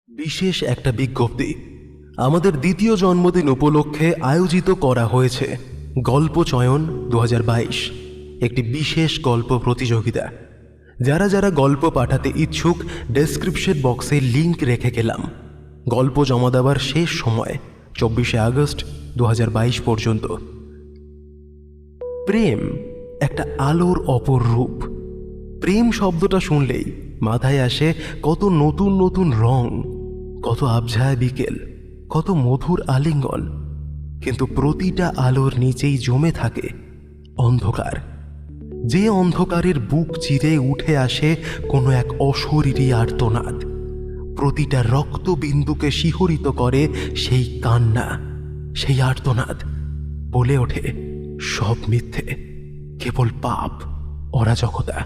বিশেষ একটা বিজ্ঞপ্তি আমাদের দ্বিতীয় জন্মদিন উপলক্ষে আয়োজিত করা হয়েছে গল্প চয়ন 2022, একটি বিশেষ গল্প প্রতিযোগিতা। যারা যারা গল্প পাঠাতে ইচ্ছুক ডেসক্রিপশন বক্সে লিংক রেখে গেলাম। গল্প জমা দেওয়ার শেষ সময় 24শে আগস্ট 2022 পর্যন্ত। প্রেম একটা আলোর অপর রূপ। প্রেম শব্দটা শুনলেই মাথায় আসে কত নতুন নতুন রং, কত আবঝায় বিকেল, কত মধুর আলিঙ্গন। কিন্তু প্রতিটা আলোর নিচেই জমে থাকে অন্ধকার। যে অন্ধকারের বুক চিরে উঠে আসে কোনো এক অশরীরী আর্তনাদ। প্রতিটা রক্তবিন্দুকে শিহরিত করে সেই কান্না, সেই আর্তনাদ। বলে ওঠে সব মিথ্যে, কেবল পাপ, অরাজকতা।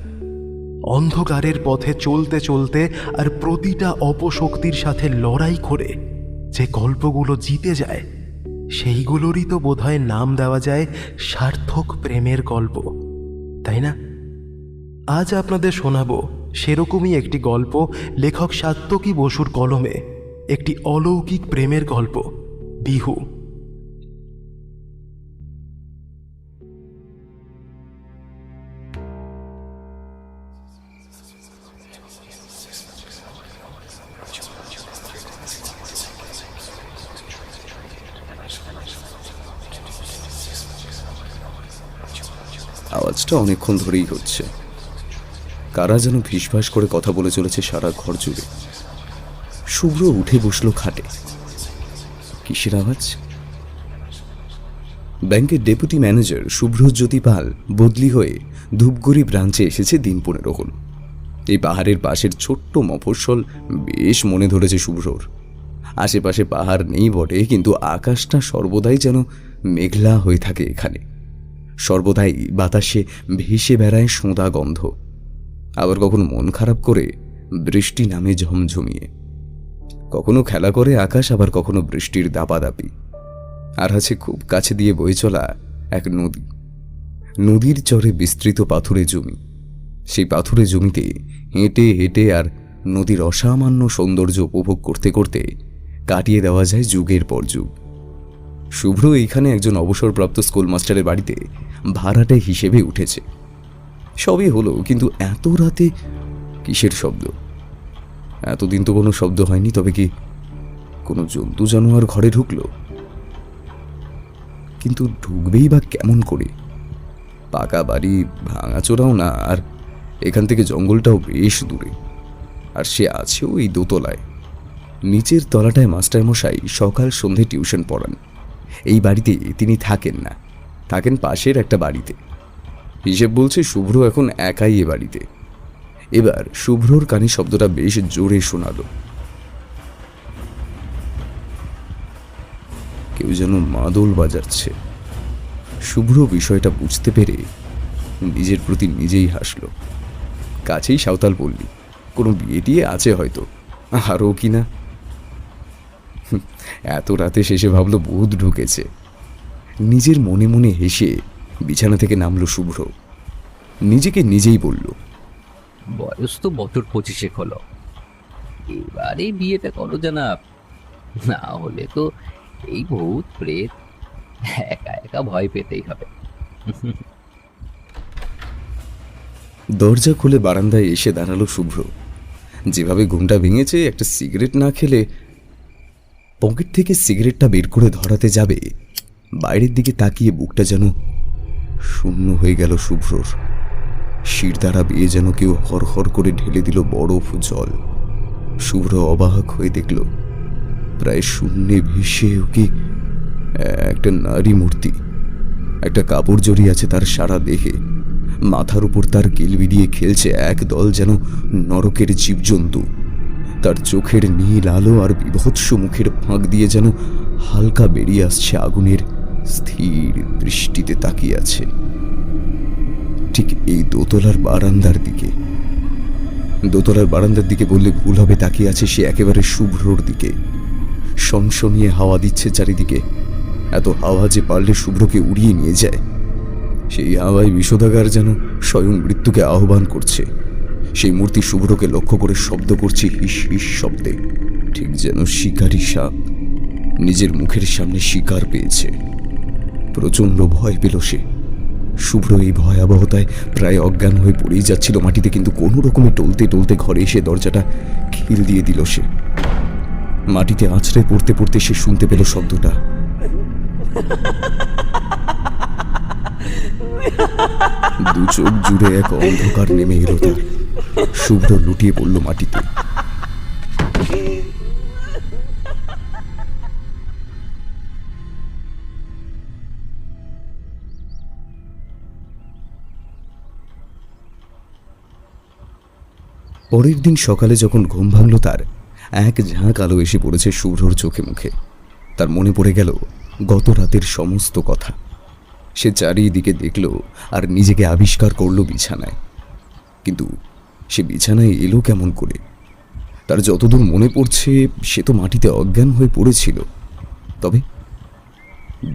অন্ধকারের পথে চলতে চলতে আর প্রতিটা অপশক্তির সাথে লড়াই করে যে গল্পগুলো জিতে যায়, সেইগুলোরই তো বোধহয় নাম দেওয়া যায় সার্থক প্রেমের গল্প, তাই না? আজ আপনাদের শোনাবো সেরকমই একটি গল্প, লেখক সাত্যকী বসুর কলমে, একটি অলৌকিক প্রেমের গল্প, বিহু। আওয়াজটা অনেকক্ষণ ধরেই হচ্ছে। কারা যেন ফিসফাস করে কথা বলে চলেছে সারা ঘর জুড়ে। শুভ্র উঠে বসলো খাটে। কিসের আওয়াজ? ব্যাংকের ডেপুটি ম্যানেজার শুভ্রজ্যোতি পাল বদলি হয়ে ধূপগুড়ি ব্রাঞ্চে এসেছে দিন 15 হল। এই পাহাড়ের পাশের ছোট্ট মফস্বল বেশ মনে ধরেছে শুভ্রর। আশেপাশে পাহাড় নেই বটে, কিন্তু আকাশটা সর্বদাই যেন মেঘলা হয়ে থাকে এখানে। সর্বদাই বাতাসে ভেসে বেড়ায় সোঁদা গন্ধ। আবার কখনো মন খারাপ করে বৃষ্টি নামে ঝমঝমিয়ে। কখনো খেলা করে আকাশ, আবার কখনো বৃষ্টির দাপাদাপি। আর আছে খুব কাছে দিয়ে বয়ে চলা এক নদী। নদীর চরে বিস্তৃত পাথুরে জমি। সেই পাথুরে জমিতে হেঁটে হেঁটে আর নদীর অসামান্য সৌন্দর্য উপভোগ করতে করতে কাটিয়ে দেওয়া যায় যুগের পর যুগ। শুভ্র এইখানে একজন অবসরপ্রাপ্ত স্কুল মাস্টারের বাড়িতে ভাড়াটে হিসেবে উঠেছে। সবই হলো, কিন্তু এত রাতে কিসের শব্দ? এতদিন তো কোনো শব্দ হয়নি। তবে কি কোনো জন্তু জানোয়ার ঘরে ঢুকলো? কিন্তু ঢুকবেই বা কেমন করে? পাকা বাড়ি, ভাঙাচোরাও না, আর এখান থেকে জঙ্গলটাও বেশ দূরে। আর সে আছেও এই দোতলায়। নিচের তলাটায় মাস্টারমশাই সকাল সন্ধে টিউশন পড়ান। এই বাড়িতে তিনি থাকেন না, থাকেন পাশের একটা বাড়িতে। হিসেব বলছে শুভ্র এখন একাই এ বাড়িতে। এবার শুভ্রর কানে শব্দটা বেশ জোরে শোনালো। কেউ যেন মাদল বাজাচ্ছে। শুভ্র বিষয়টা বুঝতে পেরে নিজের প্রতি নিজেই হাসল। কাছেই সাঁওতাল পল্লী, কোনো বিয়ে টিয়ে আছে হয়তো, আরও কিনা। এত রাতে শেষে ভাবলো ভূত ঢুকেছে। নিজের মনে মনে হেসে বিছানা থেকে নামলো শুভ্র। নিজেকে নিজেই বলল, বয়স তো বছর 25 হলো, এবারে বিয়েটা করো জানাব, না হলে তো এই ভূত প্রেত একা একা ভয় পেতেই হবে। দরজা খুলে বারান্দায় এসে দাঁড়ালো শুভ্র। যেভাবে ঘুমটা ভেঙেছে, একটা সিগারেট না খেলে। পকেট থেকে সিগারেটটা বের করে ধরাতে যাবে, বাইরের দিকে তাকিয়ে বুকটা যেন শূন্য হয়ে গেল শুভ্রর। শির দ্বারা বেয়ে যেন কেউ হরহর করে ঢেলে দিল বরফ জল। শুভ্র অবাক হয়ে দেখল, প্রায় শূন্যে ভেসে ওকে একটা নারী মূর্তি। একটা কাপড় জড়িয়ে আছে তার সারা দেহে। মাথার উপর তার কিলবি দিয়ে খেলছে এক দল যেন নরকের জীবজন্তু। তার চোখের নীল আলো আর বিভৎস মুখের ফাঁক দিয়ে যেন হালকা বেরিয়ে আসছে আগুনের স্থির দৃষ্টিতে তাকিয়ে আছে ঠিক এই দোতলার বারান্দার দিকে। দোতলার বারান্দার দিকে বললে ভুল হবে, তাকিয়ে আছে সে একেবারে শুভ্রর দিকে। সনসনিয়ে হাওয়া দিচ্ছে চারিদিকে। এত হাওয়া যে পারলে শুভ্রকে উড়িয়ে নিয়ে যায়। সেই হাওয়ায় বিষোদাগার যেন স্বয়ং মৃত্যুকে আহ্বান করছে। সেই মূর্তি শুভ্রকে লক্ষ্য করে শব্দ করছে হিস হিস শব্দে। ঠিক যেন শিকারী সাপ নিজের মুখের সামনে শিকার পেয়েছে। প্রচণ্ড ভয় পেল সে। শুভ্র এই ভয়াবহতায় প্রায় অজ্ঞান হয়ে পড়েই যাচ্ছিল মাটিতে, কিন্তু কোনো রকমে টলতে টলতে ঘরে এসে দরজাটা খিল দিয়ে দিল সে। মাটিতে আছড়ে পড়তে পড়তে সে শুনতে পেল শব্দটা। দু চোখ জুড়ে এক অন্ধকার নেমে এলো তার। শুভ্র লুটিয়ে পড়ল মাটিতে। পরের দিন সকালে যখন ঘুম ভাঙল তার, এক ঝাঁক আলো এসে পড়েছে শুভ্রর চোখে মুখে। তার মনে পড়ে গেল গত রাতের সমস্ত কথা। সে চারিদিকে দেখল আর নিজেকে আবিষ্কার করলো বিছানায়। কিন্তু সে বিছানায় এলো কেমন করে? তার যতদূর মনে পড়ছে সে তো মাটিতে অজ্ঞান হয়ে পড়েছিল। তবে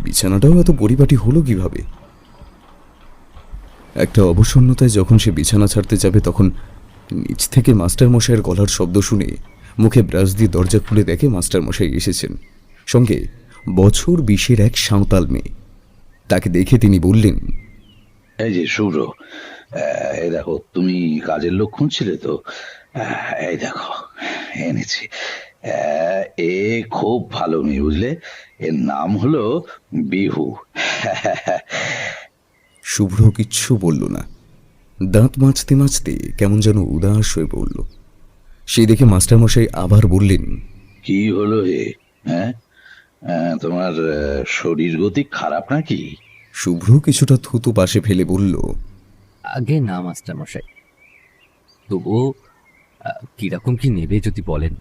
বিছানাটাও এত পরিপাটি হলো কিভাবে? একটা অবসন্নতায় যখন সে বিছানা ছাড়তে যাবে তখন নিচ থেকে মাস্টারমশাইয়ের গলার শব্দ শুনে মুখে ব্রাশ দিয়ে দরজা খুলে দেখে মাস্টারমশাই এসেছেন, সঙ্গে বছর 20-এর এক সাঁওতাল মেয়ে। তাকে দেখে তিনি বললেন, এই যে শুভ্র, এই দেখো, তুমি কাজের লোক খুঁজছিলে তো? এই দেখো এনেছি। এ খুব ভালো মেয়ে, বুঝলে? এর নাম হলো বিহু। শুভ্র কিচ্ছু বলল না। দাঁত মাজতে মাজতে কেমন যেন উদাস হয়ে পড়ল। সেই দেখে মাস্টারমশাই আবার বললেন, কি হলো হে? হ্যাঁ, তোমার শরীর গতি খারাপ নাকি? শুভ্র কিছুটা থুতু পাশে ফেলে বলল, আগে না মাস্টার মশাই, তবুও কিরকম কি নেবে যদি বলেন,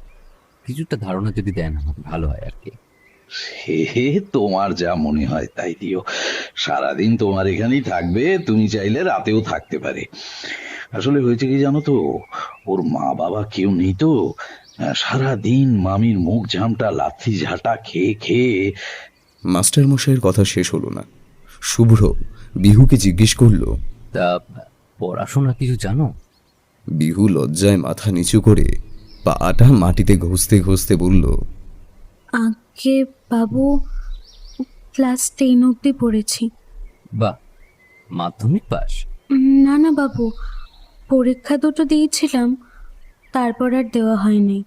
কিছুটা ধারণা যদি দেন আমাকে ভালো হয় আর কি। সে তোমার যা মনে হয় তাই দিও। সারাদিন তোমার এখানেই থাকবে, তুমি চাইলে রাতেও থাকতে পারে। আসলে হয়েছে কি জানো তো, ওর মা বাবা কেউ নেই তো। সারাদিন মামির মুখ ঝামটা লাথি ঝাঁটা খেয়ে খেয়ে। মাস্টারমশাইয়ের কথা শেষ হলো না। শুভ্র বিহুকে জিজ্ঞেস করল। তা পড়াশোনা কিছু জানো? বিহু লজ্জায় মাথা নিচু করে পাটা মাটিতে ঘষতে ঘষতে বলল, আগে বাবু, ক্লাস 10 অবধি পড়েছি। বাহ, মাধ্যমিক পাস? না না বাবু, পরীক্ষা দুটো দিয়েছিলাম, তারপর আর দেওয়া হয়নি।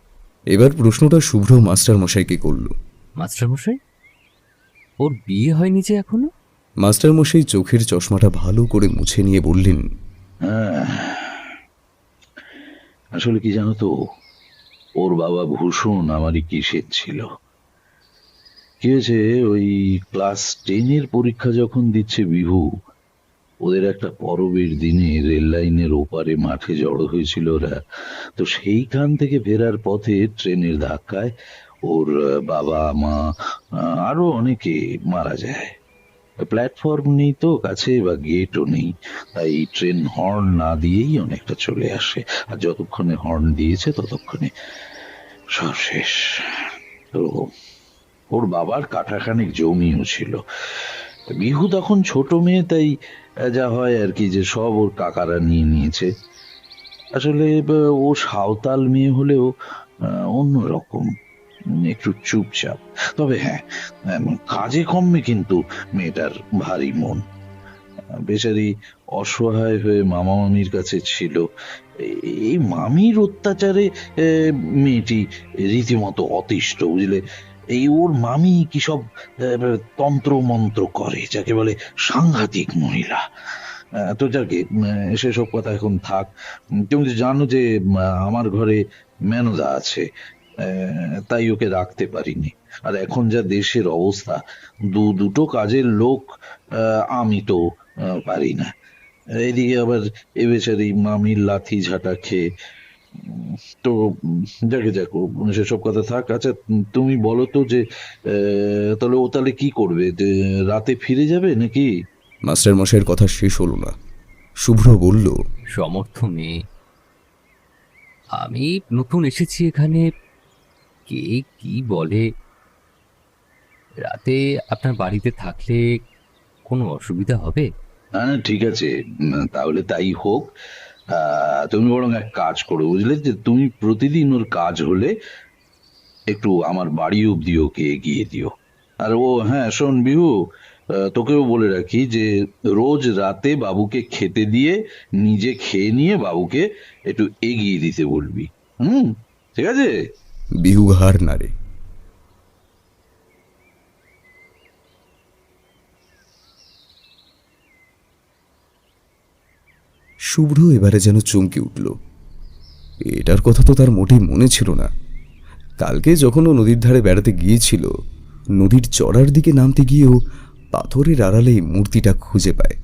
এবার প্রশ্নটা শুভ্র মাস্টারমশাইকে করল। মাস্টার মশাই, ওর বিয়ে হয়নি যে এখনো? মাস্টারমশাই চোখের চশমাটা ভালো করে মুছে নিয়ে বললেন, আসলে কি জানো তো, ওর বাবা ভূষণ আমারই কিসের ছিল। কি হয়েছে, ওই ক্লাস 10-এর পরীক্ষা যখন দিচ্ছে বিভু, ওদের একটা পরবের দিনে রেল লাইনের ওপারে মাঠে জড়ো হয়েছিল ওরা। তো সেইখান থেকে ফেরার পথে ট্রেনের ধাক্কায় ওর বাবা মা আরো অনেকে মারা যায়। প্ল্যাটফর্ম নেই তো কাছে, বা গেটও নেই, তাই ট্রেন হর্ন না দিয়েই অনেকটা চলে আসে। আর যতক্ষণে হর্ন দিয়েছে ততক্ষণে সব শেষ। তো ওর বাবার কাঠাখানিক জমিও ছিল। বিহু তখন ছোট মেয়ে, তাই যা হয় আর কি, যে সব ওর কাকারা নিয়ে নিয়েছে। আসলে ও সাঁওতাল মেয়ে হলেও অন্যরকম, একটু চুপচাপ। তবে হ্যাঁ, কাজে কর্মে কিন্তু মেয়েটার ভারী মন। বেচারি অসহায় হয়ে মামা মামির কাছে ছিল। এই মামির অত্যাচারে মেয়েটি রীতিমতো অতিষ্ঠ, বুঝলে? এই ওর মামি কি সব তন্ত্র মন্ত্র করে, যাকে বলে সাংঘাতিক মহিলা। তো যাকে সেসব কথা এখন থাক। তুমি তো জানো যে আমার ঘরে মেনদা আছে, তাই ওকে রাখতে পারিনি। আর এখন যা দেশের অবস্থা, দুটো কাজের লোক আমি তো পারি না। এইদিকে আবার এ বেচারি মামির লাথি ঝাঁটা খেয়ে। তো যাকে যাকো, সেসব কথা থাক। আচ্ছা, তুমি বলো তো যে তাহলে ও তাহলে কি করবে? যে রাতে ফিরে যাবে নাকি? মাস্টারমশাইয়ের কথা শেষ হলো না। শুভ্র বলল, সমর্থ মেয়ে, আমি নতুন এসেছি এখানে, কে কি বলে। রাতে আপনার বাড়িতে থাকলে কোনো অসুবিধা হবে? হ্যাঁ ঠিক আছে, তাহলে তাই হোক। তুমি বরং এক কাজ করো, বুঝলে, যে তুমি প্রতিদিন ওর কাজ হলে একটু আমার বাড়ি অব্দি ওকে এগিয়ে দিও। আর ও হ্যাঁ শোন বিহু, তোকেও বলে রাখি যে রোজ রাতে বাবুকে খেতে দিয়ে নিজে খেয়ে নিয়ে বাবুকে একটু এগিয়ে দিতে বলবি। ঠিক আছে? বিহু হার নাড়ে। শুভ্র এবারে যেন চমকে উঠল। এটার কথা তো তার মোটেই মনে ছিল না। কালকে যখন ও নদীর ধারে বেড়াতে গিয়েছিল, নদীর চড়ার দিকে নামতে গিয়েও পাথরের আড়ালেই মূর্তিটা খুঁজে পায়।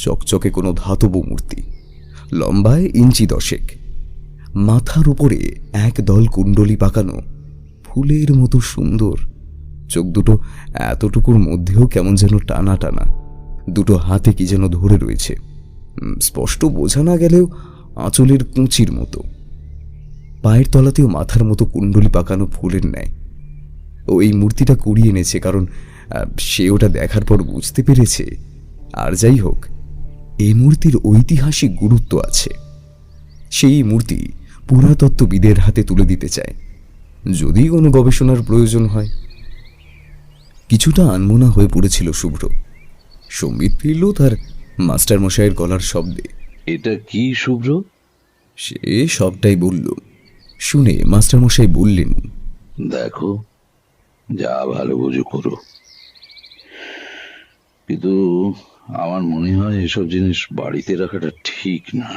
চকচকে কোনো ধাতব মূর্তি, লম্বায় ইঞ্চি 10, মাথার উপরে এক দল কুণ্ডলি পাকানো, ফুলের মতো সুন্দর। চোখ দুটো এতটুকুর মধ্যেও কেমন যেন টানা টানা, দুটো হাতে কি যেন ধরে রয়েছে। স্পষ্ট বোঝা না গেলেও আঁচলের কুঁচির মতো। পায়ের তলাতেও মাথার মতো কুণ্ডলি পাকানো ফুলের ন্যায়। ও এই মূর্তিটা কুড়িয়ে এনেছে কারণ সে ওটা দেখার পর বুঝতে পেরেছে, আর যাই হোক, এই মূর্তির ঐতিহাসিক গুরুত্ব আছে। সেই মূর্তি পুরাতত্ত্ববিদের হাতে তুলে দিতে চায়, যদি কোনো গবেষণার প্রয়োজন হয়। কিছুটা আনমনা হয়ে পড়েছিল শুভ্র। সম্বিত ফিরল তার মাস্টার মশাইয়ের গলার শব্দে। এটা কি শুভ্র? সে সবটাই বলল। শুনে মাস্টার মশাই বললেন, দেখো, যা ভালো বুঝো করো, কিন্তু আমার মনে হয় এসব জিনিস বাড়িতে রাখাটা ঠিক না।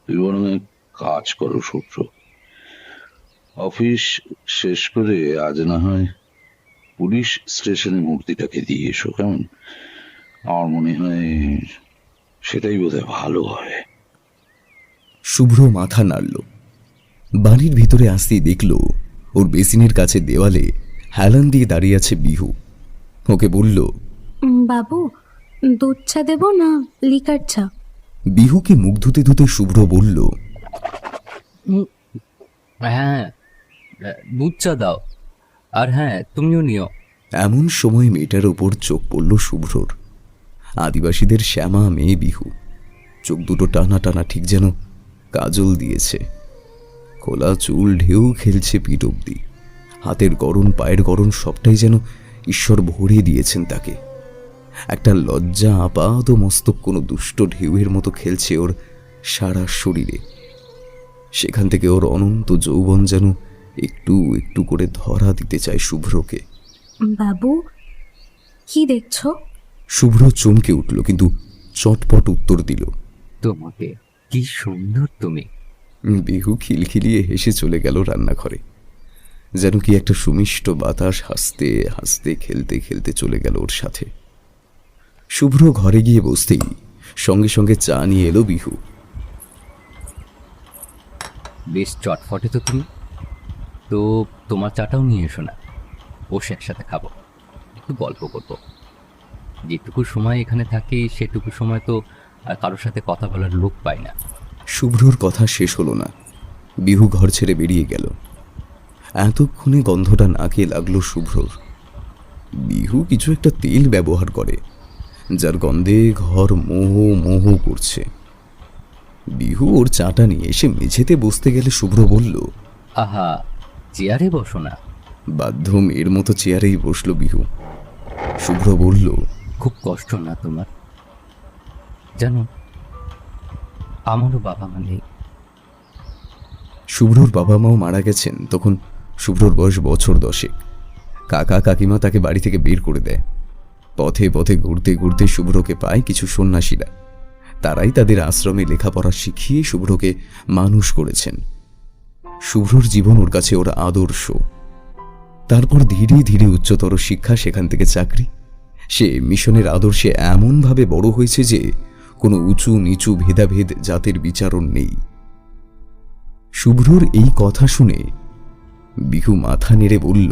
তুই বরং এক কাজ করো শুভ্র, অফিস শেষ করে আজ না হয় পুলিশ স্টেশনে মূর্তিটাকে দিয়ে এসো, কেমন? আমার মনে হয় সেটাই বোধহয় ভালো হয়। শুভ্র মাথা নাড়ল। বাড়ির ভিতরে আসতেই দেখল ওর বেসিনের কাছে দেওয়ালে হেলান দিয়ে দাঁড়িয়ে আছে বিহু। ওকে বলল, বাবু, দুধ চা দেবো না লিকার চা? বিহুকে মুখ ধুতে ধুতে শুভ্র বলল, হ্যাঁ, দুধ চা দাও, আর হ্যাঁ তুমিও নিও। এমন সময় মেয়েটার ওপর চোখ পড়ল শুভ্রর। আদিবাসীদের শ্যামা মেয়ে বিহু, চোখ দুটো টানা টানা, ঠিক যেন কাজল দিয়েছে। খোলা চুল ঢেউ খেলছে পিঠ অব্দি, হাতের গড়ন পায়ের গড়ন সবটাই যেন ঈশ্বর ভরে দিয়েছেন তাকে। একটা লজ্জা আপাত মস্তক কোনো দুষ্ট ঢেউয়ের মতো খেলছে ওর সারা শরীরে। সেখান থেকে ওর অনন্ত যৌবন যেন একটু একটু করে ধরা দিতে চায় শুভ্রকে। বাবু, কি দেখছো? শুভ্র চমকে উঠল, কিন্তু চটপট উত্তর দিল, তোমাকে। কি সুন্দর তুমি। বিহু খিলখিলিয়ে হেসে চলে গেল রান্নাঘরে। যেন কি একটা সুমিষ্ট বাতাস হাসতে হাসতে খেলতে খেলতে চলে গেল ওর সাথে। শুভ্র ঘরে গিয়ে বসতেই সঙ্গে সঙ্গে চা নিয়ে এলো বিহু। বেশ চটফটে তো তুমি, তো তোমার চাটাও নিয়ে এসো না, বসে একসাথে খাবো, একটু গল্প করবো। যেটুকু সময় এখানে থাকি সেটুকু সময় তো আর কারোর সাথে কথা বলার লোক পাই না। শুভ্রর কথা শেষ হলো না, বিহু ঘর ছেড়ে বেরিয়ে গেল। এতক্ষণে গন্ধটা নাকে লাগলো শুভ্রর। বিহু কিছু একটা তেল ব্যবহার করে, যার গন্ধে ঘর মোহ মোহ করছে। বিহু ওর চাটা নিয়ে এসে মেঝেতে বসতে গেলে শুভ্র বলল, আহা, চেয়ারে বসো না। বাধ্য মেয়ের মতো চেয়ারেই বসলো বিহু। শুভ্র বলল, খুব কষ্ট না তোমার? জানো, আমারও বাবা মা নেই। শুভ্রর বাবা মাও মারা গেছেন তখন শুভ্রর বয়স বছর 10। কাকা কাকিমা তাকে বাড়ি থেকে বের করে দেয়। পথে পথে ঘুরতে ঘুরতে শুভ্রকে পায় কিছু সন্ন্যাসীরা। তারাই তাদের আশ্রমে লেখাপড়া শিখিয়ে শুভ্রকে মানুষ করেছেন। শুভ্রর জীবন ওর কাছে ওর আদর্শ। তারপর ধীরে ধীরে উচ্চতর শিক্ষা, সেখান থেকে চাকরি। সে মিশনের আদর্শে এমনভাবে বড় হয়েছে যে কোনো উঁচু নিচু ভেদাভেদ জাতের বিচারণ নেই। শুভ্রর এই কথা শুনে বিহু মাথা নেড়ে বলল,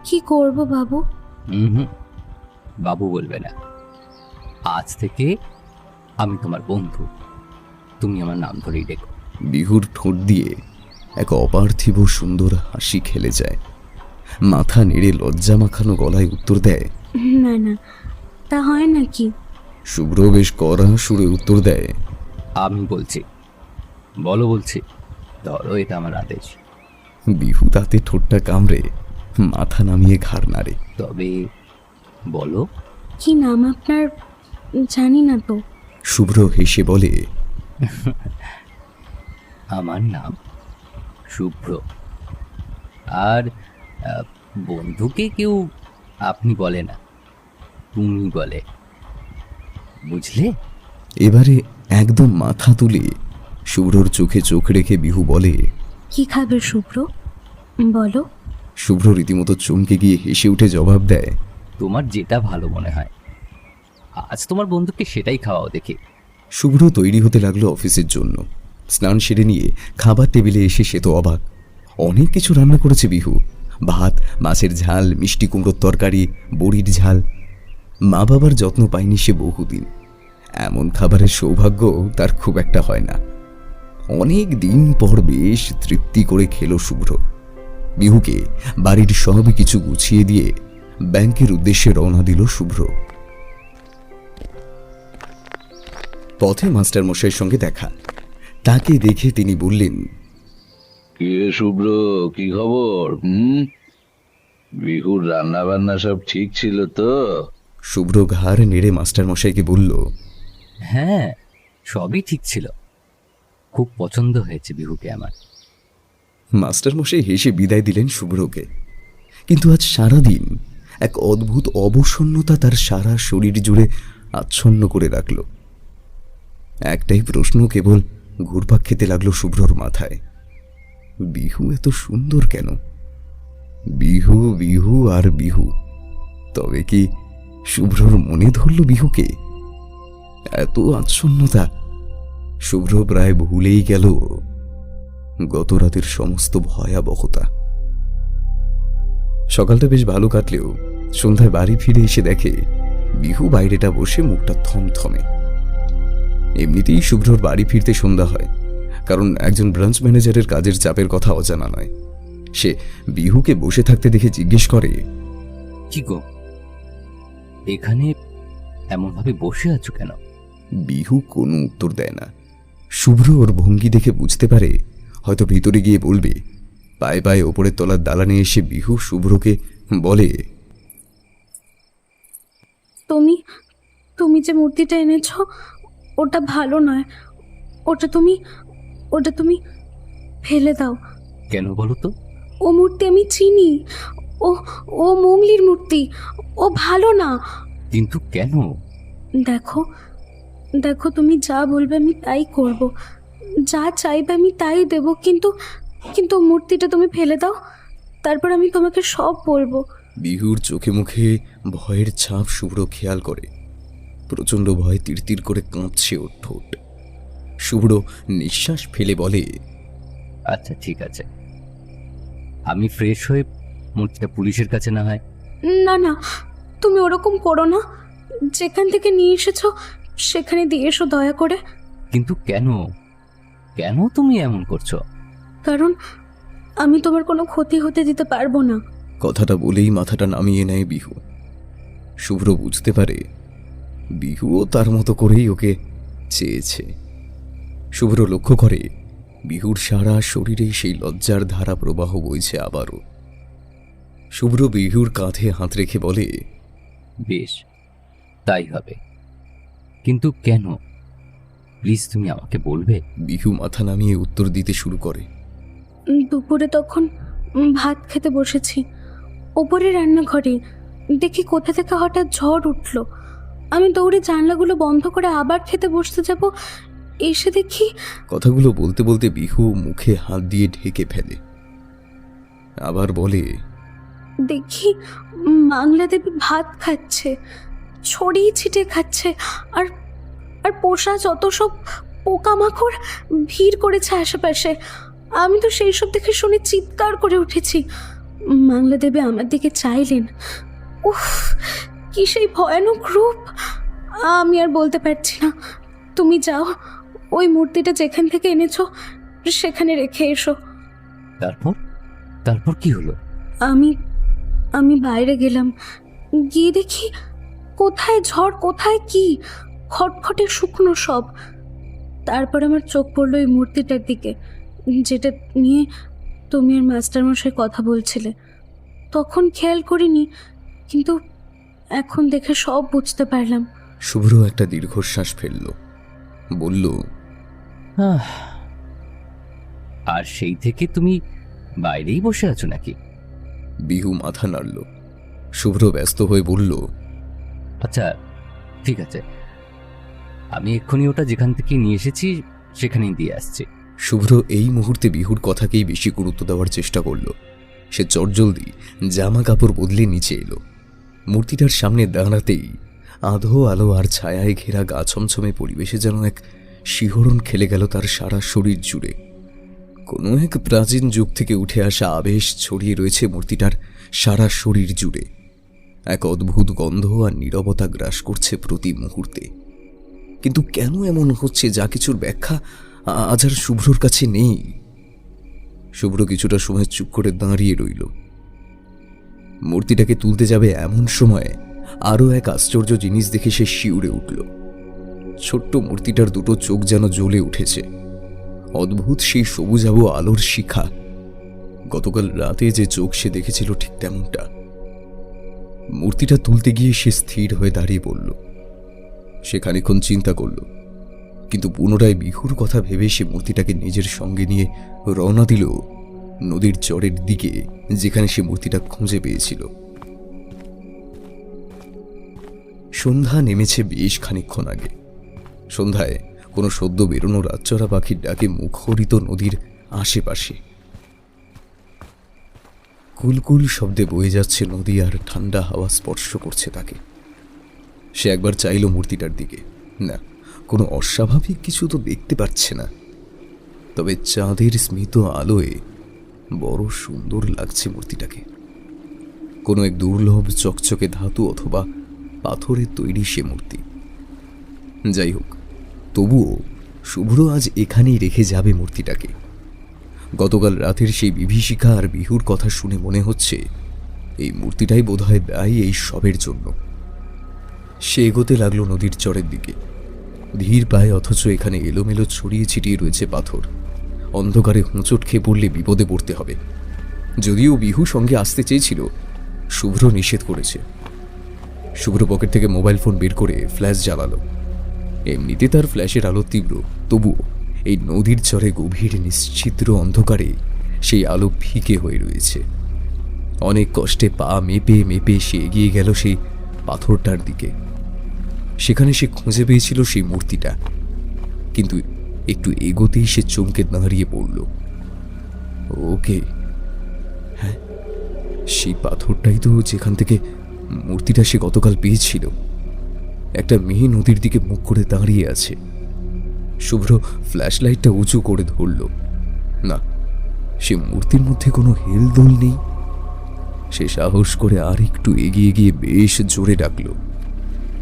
কি করব বাবু? বাবু বলবে না, আজ থেকে আমি তোমার বন্ধু, তুমি আমার নাম ধরেই ডেকো। বিহুর ঠোঁট দিয়ে এক অপার্থিব সুন্দর হাসি খেলে যায়। মাথা নেড়ে লজ্জা মাখানো গলায় উত্তর দেয়, না না, তা হয় নাকি? শুভ্র বেশ কড়া সুরে উত্তর দেয়, আমি বলছি, বলো বলছি, ধরো এটা আমার আদেশ। বিহু তাতে ঠোঁটটা কামড়ে মাথা নামিয়ে ঘাড় নাড়ে। তবে বলো। কি নাম আপনার? জানি না তো। শুভ্র হেসে বলে, আমার নাম শুভ্র। আর বন্ধুকে কেউ আপনি বলে না, তুমি বলে, বুঝলে? এবারে একদম মাথা তুলে শুভ্রর চোখে চোখ রেখে বিহু বলে, কি খাবে শুভ্র, বলো। শুভ্র রীতিমতো চমকে গিয়ে হেসে উঠে জবাব দেয়, তোমার যেটা ভালো মনে হয়, আজ তোমার বন্ধুকে সেটাই খাওয়াও দেখি। শুভ্র তৈরি হতে লাগলো অফিসের জন্য। স্নান সেরে নিয়ে খাবার টেবিলে এসে সে তো অবাক, অনেক কিছু রান্না করেছে বিহু। ভাত, মাছের ঝাল, মিষ্টি কুমড়োর তরকারি, বড়ির ঝাল। মা বাবার যত্ন পায়নি সে বহুদিন। এমন খাবারের সৌভাগ্য তার খুব একটা হয় না। অনেক দিন পর বেশ তৃপ্তি করে খেলো শুভ্র। বিহুকে বাড়ির সব কিছু গুছিয়ে দিয়ে ব্যাংকের উদ্দেশ্যে রওনা দিল শুভ্র। পথে মাস্টার মশাইয়ের সঙ্গে দেখা। তাকে দেখে তিনি বললেন, কি রে শুভ্র, কি খবর? বিহুর রান্না বান্না সব ঠিক ছিল তো? শুভ্র ঘাড় নেড়ে মাস্টার মশাইকে বলল, হ্যাঁ, সবই ঠিক ছিল, খুব পছন্দ হয়েছে বিহুকে আমার। মাস্টার মশাই হেসে বিদায় দিলেন শুভ্রকে। কিন্তু আজ সারাদিন এক অদ্ভুত অবসন্নতা তার সারা শরীর জুড়ে আচ্ছন্ন করে রাখল। একটাই প্রশ্ন কেবল ঘুরপাক খেতে লাগলো শুভ্রর মাথায়, বিহু এত সুন্দর কেন? বিহু বিহু আর বিহু। তবে কি শুভ্রর মনে ধরল বিহুকে? এত আচ্ছন্নতা। শুভ্র প্রায় ভুলেই গেল গত রাতের সমস্ত ভয়াবহতা। সকালটা বেশ ভালো কাটলেও সন্ধ্যায় বাড়ি ফিরে এসে দেখে বিহু বাইরেটা বসে মুখটা থমথমে। এমনিতেই শুভ্রর বাড়ি ফিরতে সন্ধ্যা হয়, কারণ একজন ব্রাঞ্চ ম্যানেজারের কাজের চাপের কথা অজানা নয়। সে বিহুকে বসে থাকতে দেখে জিজ্ঞেস করে, কি গো, এখানে এমনভাবে বসে আছো কেন? বিহু কোনো উত্তর দেয় না। শুভ্র ওর ভঙ্গি দেখে বুঝতে পারে হয়তো ভিতরে গিয়ে বলবে। পায়ে পায়ে ওপরের তলার দালানে এসে বিহু শুভ্রকে বলে, তুমি তুমি যে মূর্তিটা এনেছো ওটা ভালো নয়, ওটা তুমি ফেলে দাও। কেন বলো তো? ও মূর্তি আমি চিনি, ও ও মোংলির মূর্তি, ও ভালো না। কিন্তু কেন? দেখো দেখো, তুমি যা বলবে আমি তাই করব, যা চাইবে আমি তাই দেব, কিন্তু কিন্তু ও মূর্তিটা তুমি ফেলে দাও, তারপর আমি তোমাকে সব বলবো। বিহুর চোখে মুখে ভয়ের ছাপ শুভ্র খেয়াল করে। প্রচণ্ড ভয়ে তিরতির করে কাঁপছে ওর ঠোঁট। শুভ্র নিঃশ্বাস ফেলে বলে, আচ্ছা ঠিক আছে, আমি ফ্রেশ হয়ে মূর্তিটা পুলিশের কাছে না হয়। না না, তুমি ওরকম করো না, যেখান থেকে নিয়ে এসেছো সেখানে দিয়ে এসো দয়া করে। কিন্তু কেন, কেন তুমি এমন করছো? কারণ আমি তোমার কোনো ক্ষতি হতে দিতে পারবো না। কথাটা বলেই মাথাটা নামিয়ে নেয় বিহু। শুভ্র বুঝতে পারে বিহুও তার মতো করেই ওকে চেয়েছে। শুভ্র লক্ষ্য করে বিহুর সারা শরীরে সেই লজ্জার ধারা প্রবাহ বইছে আবারও। শুভ্র বিহুর কাঁধে হাত রেখে বলে, বেশ, তাই হবে, কিন্তু কেন, প্লিজ তুমি আমাকে বলবে। বিহু মাথা নামিয়ে উত্তর দিতে শুরু করে, দুপুরে তখন ভাত খেতে বসেছি, ওপরে রান্নাঘরে দেখি কোথা থেকে হঠাৎ ঝড় উঠল। আমি দৌড়ে জানলাগুলো বন্ধ করে আবার খেতে বসতে যাব, এসে দেখি। কথাগুলো বলতে বলতে বিহু মুখে হাত দিয়ে ঢেকে ফেলে। আবার বলে, দেখি বাংলা দেবী ভাত খাচ্ছে, ছড়িয়ে ছিটিয়ে খাচ্ছে, আর আর পোষা যত সব পোকামাকড় ভিড় করেছে আশেপাশে। আমি তো সেই সব দেখে শুনে চিৎকার করে উঠেছি। বাংলা দেবী আমার দিকে চাইলেন। উফ, কি সেই ভয়ানক রূপ! আমি আর বলতে পারছি না। তুমি যাও, ওই মূর্তিটা যেখান থেকে এনেছো সেখানে রেখে এসো। তারপর তারপর কি হলো? আমি আমি বাইরে গেলাম, গিয়ে দেখি কোথায় ঝড়, কোথায় কি, খটখটে শুকনো সব। তারপর আমার চোখ পড়লো এই মূর্তিটার দিকে, যেটা নিয়ে তুমি আর মাস্টারমশাই কথা বলছিলে, তখন খেয়াল করিনি, কিন্তু এখন দেখে সব বুঝতে পারলাম। শুভ্র একটা দীর্ঘশ্বাস ফেলল, বলল, আহ, আর সেই থেকে তুমি বাইরেই বসে আছো নাকি? বিহু মাথা নাড়ল। শুভ্র ব্যস্ত হয়ে বলল, আচ্ছা ঠিক আছে, আমি এক্ষুনি ওটা যেখান থেকে নিয়ে এসেছি সেখানেই দিয়ে আসছি। শুভ্র এই মুহূর্তে বিহুর কথাকেই বেশি গুরুত্ব দেওয়ার চেষ্টা করল। সে চটজলদি জামা কাপড় বদলে নিচে এলো। মূর্তিটার সামনে দাঁড়াতেই আধো আলো আর ছায়ায় ঘেরা গা ছমছমে পরিবেশে যেন এক শিহরণ খেলে গেল তার সারা শরীর জুড়ে। কোনো এক প্রাচীন যুগ থেকে উঠে আসা আবেশ ছড়িয়ে রয়েছে মূর্তিটার সারা শরীর জুড়ে। এক অদ্ভুত গন্ধ আর নীরবতা গ্রাস করছে প্রতি মুহূর্তে। কিন্তু কেন এমন হচ্ছে যা কিছুর ব্যাখ্যা আজ আর শুভ্রর কাছে নেই। শুভ্র কিছুটা সময় চুপ করে দাঁড়িয়ে রইল। মূর্তিটাকে তুলতে যাবে এমন সময় আরও এক আশ্চর্য জিনিস দেখে সে শিউরে উঠল। ছোট্ট মূর্তিটার দুটো চোখ যেন জ্বলে উঠেছে। অদ্ভুত সেই সবুজাভ আলোর শিখা। গতকাল রাতে যে চোখ সে দেখেছিল ঠিক তেমনটা। মূর্তিটা তুলতে গিয়ে সে স্থির হয়ে দাঁড়িয়ে পড়ল। সে খানিকক্ষণ চিন্তা করল, কিন্তু পুনরায় বিহুর কথা ভেবে সে মূর্তিটাকে নিজের সঙ্গে নিয়ে রওনা দিল নদীর চরের দিকে, যেখানে সে মূর্তিটা খুঁজে পেয়েছিল। সন্ধ্যা নেমেছে বেশ খানিকক্ষণ আগে। সন্ধ্যায় কোনো সদ্য বেরোনো রাতচরা পাখির ডাকে মুখরিত নদীর আশেপাশে। কুলকুল শব্দে বয়ে যাচ্ছে নদী, আর ঠান্ডা হাওয়া স্পর্শ করছে তাকে। সে একবার চাইল মূর্তিটার দিকে। না, কোনো অস্বাভাবিক কিছু তো দেখতে পাচ্ছে না। তবে চাঁদের স্মিত আলোয় বড় সুন্দর লাগছে মূর্তিটাকে। কোনো এক দুর্লভ চকচকে ধাতু অথবা পাথরের তৈরি সে মূর্তি। যাই হোক, তবুও শুভ্র আজ এখানেই রেখে যাবে মূর্তিটাকে। গতকাল রাতের সেই বিভীষিকা আর বিহুর কথা শুনে মনে হচ্ছে এই মূর্তিটাই বোধহয় দায়ী এই সবের জন্য। সে এগোতে লাগলো নদীর চরের দিকে, ধীর পায়ে, অথচ এখানে এলোমেলো ছড়িয়ে ছিটিয়ে রয়েছে পাথর। অন্ধকারে হোঁচট খেয়ে পড়লে বিপদে পড়তে হবে। যদিও বিহু সঙ্গে আসতে চেয়েছিল, শুভ্র নিষেধ করেছে। শুভ্র পকেট থেকে মোবাইল ফোন বের করে ফ্ল্যাশ জ্বালালো। এমনিতে তার ফ্ল্যাশের আলো তীব্র, তবুও এই নদীর চরে গভীর নিশ্ছিদ্র অন্ধকারে সেই আলো ফিকে হয়ে রয়েছে। অনেক কষ্টে পা মেপে মেপে সে এগিয়ে গেল সেই পাথরটার দিকে। সেখানে সে খুঁজে পেয়েছিল সেই মূর্তিটা, কিন্তু একটু এগোতেই সে চমকে দাঁড়িয়ে পড়ল। ওকে, হ্যাঁ, সেই পাথরটাই তো যেখান থেকে মূর্তিটা সে গতকাল পেয়েছিল। একটা মেয়ে নদীর দিকে মুখ করে দাঁড়িয়ে আছে। শুভ্র ফ্ল্যাশ লাইটটা উঁচু করে ধরল। না, সে মূর্তির মধ্যে কোনো হেলদোল নেই। সে সাহস করে আর একটু এগিয়ে গিয়ে বেশ জোরে ডাকল,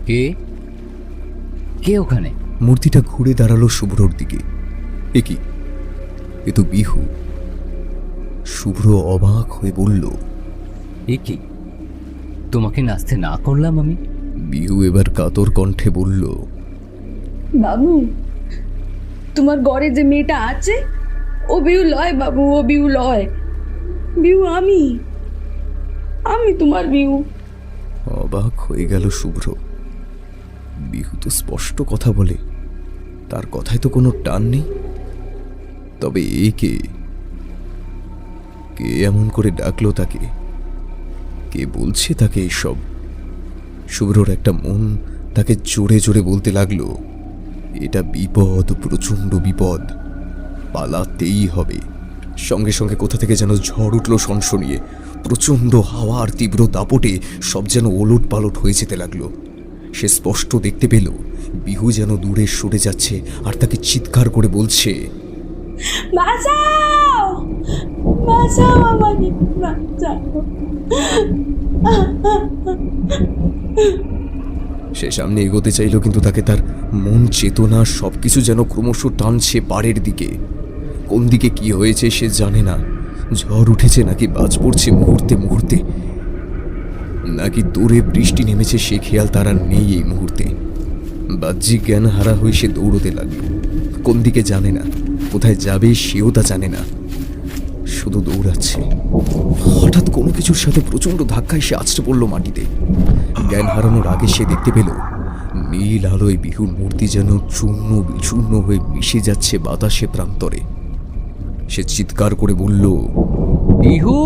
কে কে ওখানে? মূর্তিটা ঘুরে দাঁড়ালো শুভ্রর দিকে। এ কি, এ তো বিহু। শুভ্র অবাক হয়ে বলল, এ কি, তোমাকে নাচতে না করলাম আমি? বিহু এবার কাতর কণ্ঠে বলল, বাবু, তোমার ঘরে যে মেয়েটা আছে ও বিউ লয় বাবু, ও বিউ লয়। বিউ আমি তোমার বিউ। অবাক হয়ে গেল শুভ্র। বিহু তো স্পষ্ট কথা বলে, তার কথায় তো কোনো টান নেই। তবে কে এমন করে ডাকলো তাকে? কে বলছে তাকে এসব? শুভ্রর একটা মন তাকে জোরে জোরে বলতে লাগলো, এটা বিপদ, প্রচণ্ড বিপদ, পালাতেই হবে। সঙ্গে সঙ্গে কোথা থেকে যেন ঝড় উঠল সনসনিয়ে। প্রচণ্ড হাওয়া আর তীব্র দাপটে সব যেন ওলট পালট হয়ে যেতে লাগলো। সে স্পষ্ট দেখতে পেল বিহু যেন দূরে সরে যাচ্ছে আর তাকে চিৎকার করে বলছে, বাঁচাও, বাঁচাও আমাকে, বাঁচাও। সে সামনে এগোতে চাইল, কিন্তু তাকে তার মন, চেতনা সবকিছু যেন ক্রমশ টানছে পাড়ের দিকে। কোন দিকে কি হয়েছে সে জানে না। ঝড় উঠেছে নাকি বাজ পড়ছে মুহূর্তে মুহূর্তে, নাকি দূরে বৃষ্টি নেমেছে সে খেয়াল তার আর নেই এই মুহূর্তে। বাহ্যিক জ্ঞান হারা হয়ে সে দৌড়তে লাগলো। কোন দিকে জানে না, কোথায় যাবে সেও তা জানে না। শুধু দৌড়াচ্ছে। হঠাৎ কোনো কিছুর সাথে প্রচণ্ড ধাক্কায় সে আছড়ে পড়ল মাটিতে। জ্ঞান হারানোর আগে সে দেখতে পেল নীল আলোয় বিহুর মূর্তি যেন চূর্ণ বিচূর্ণ হয়ে মিশে যাচ্ছে বাতাসে প্রান্তরে। সে চিৎকার করে বলল, বিহু!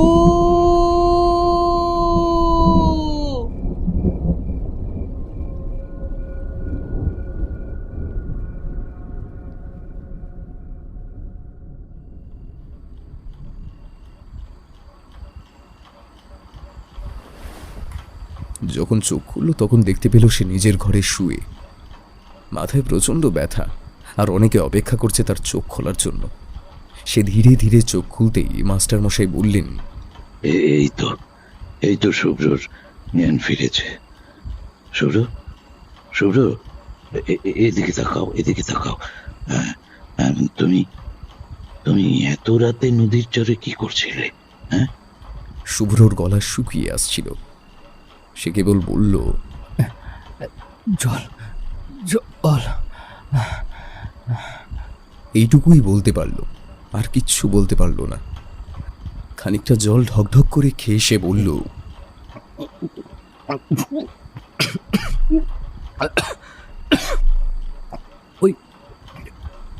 যখন চোখ খুলল তখন দেখতে পেল সে নিজের ঘরে শুয়ে। মাথায় প্রচণ্ড ব্যথা, আর অনেকে অপেক্ষা করছে তার চোখ খোলার জন্য। সে ধীরে ধীরে চোখ খুলতেই মাস্টারমশাই বললেন, এই তো শুভ্রর জ্ঞান ফিরেছে। শুভ্র, শুভ্র, এদিকে তাকাও। হ্যাঁ, তুমি এত রাতে নদীর চরে কি করছিলে? হ্যাঁ? শুভ্রর গলা শুকিয়ে আসছিল। সে কেবল বলল, জল জল। এইটুকুই বলতে পারল, আর কিচ্ছু বলতে পারল না। খানিকটা জল ঢকঢক করে খেয়ে সে বলল,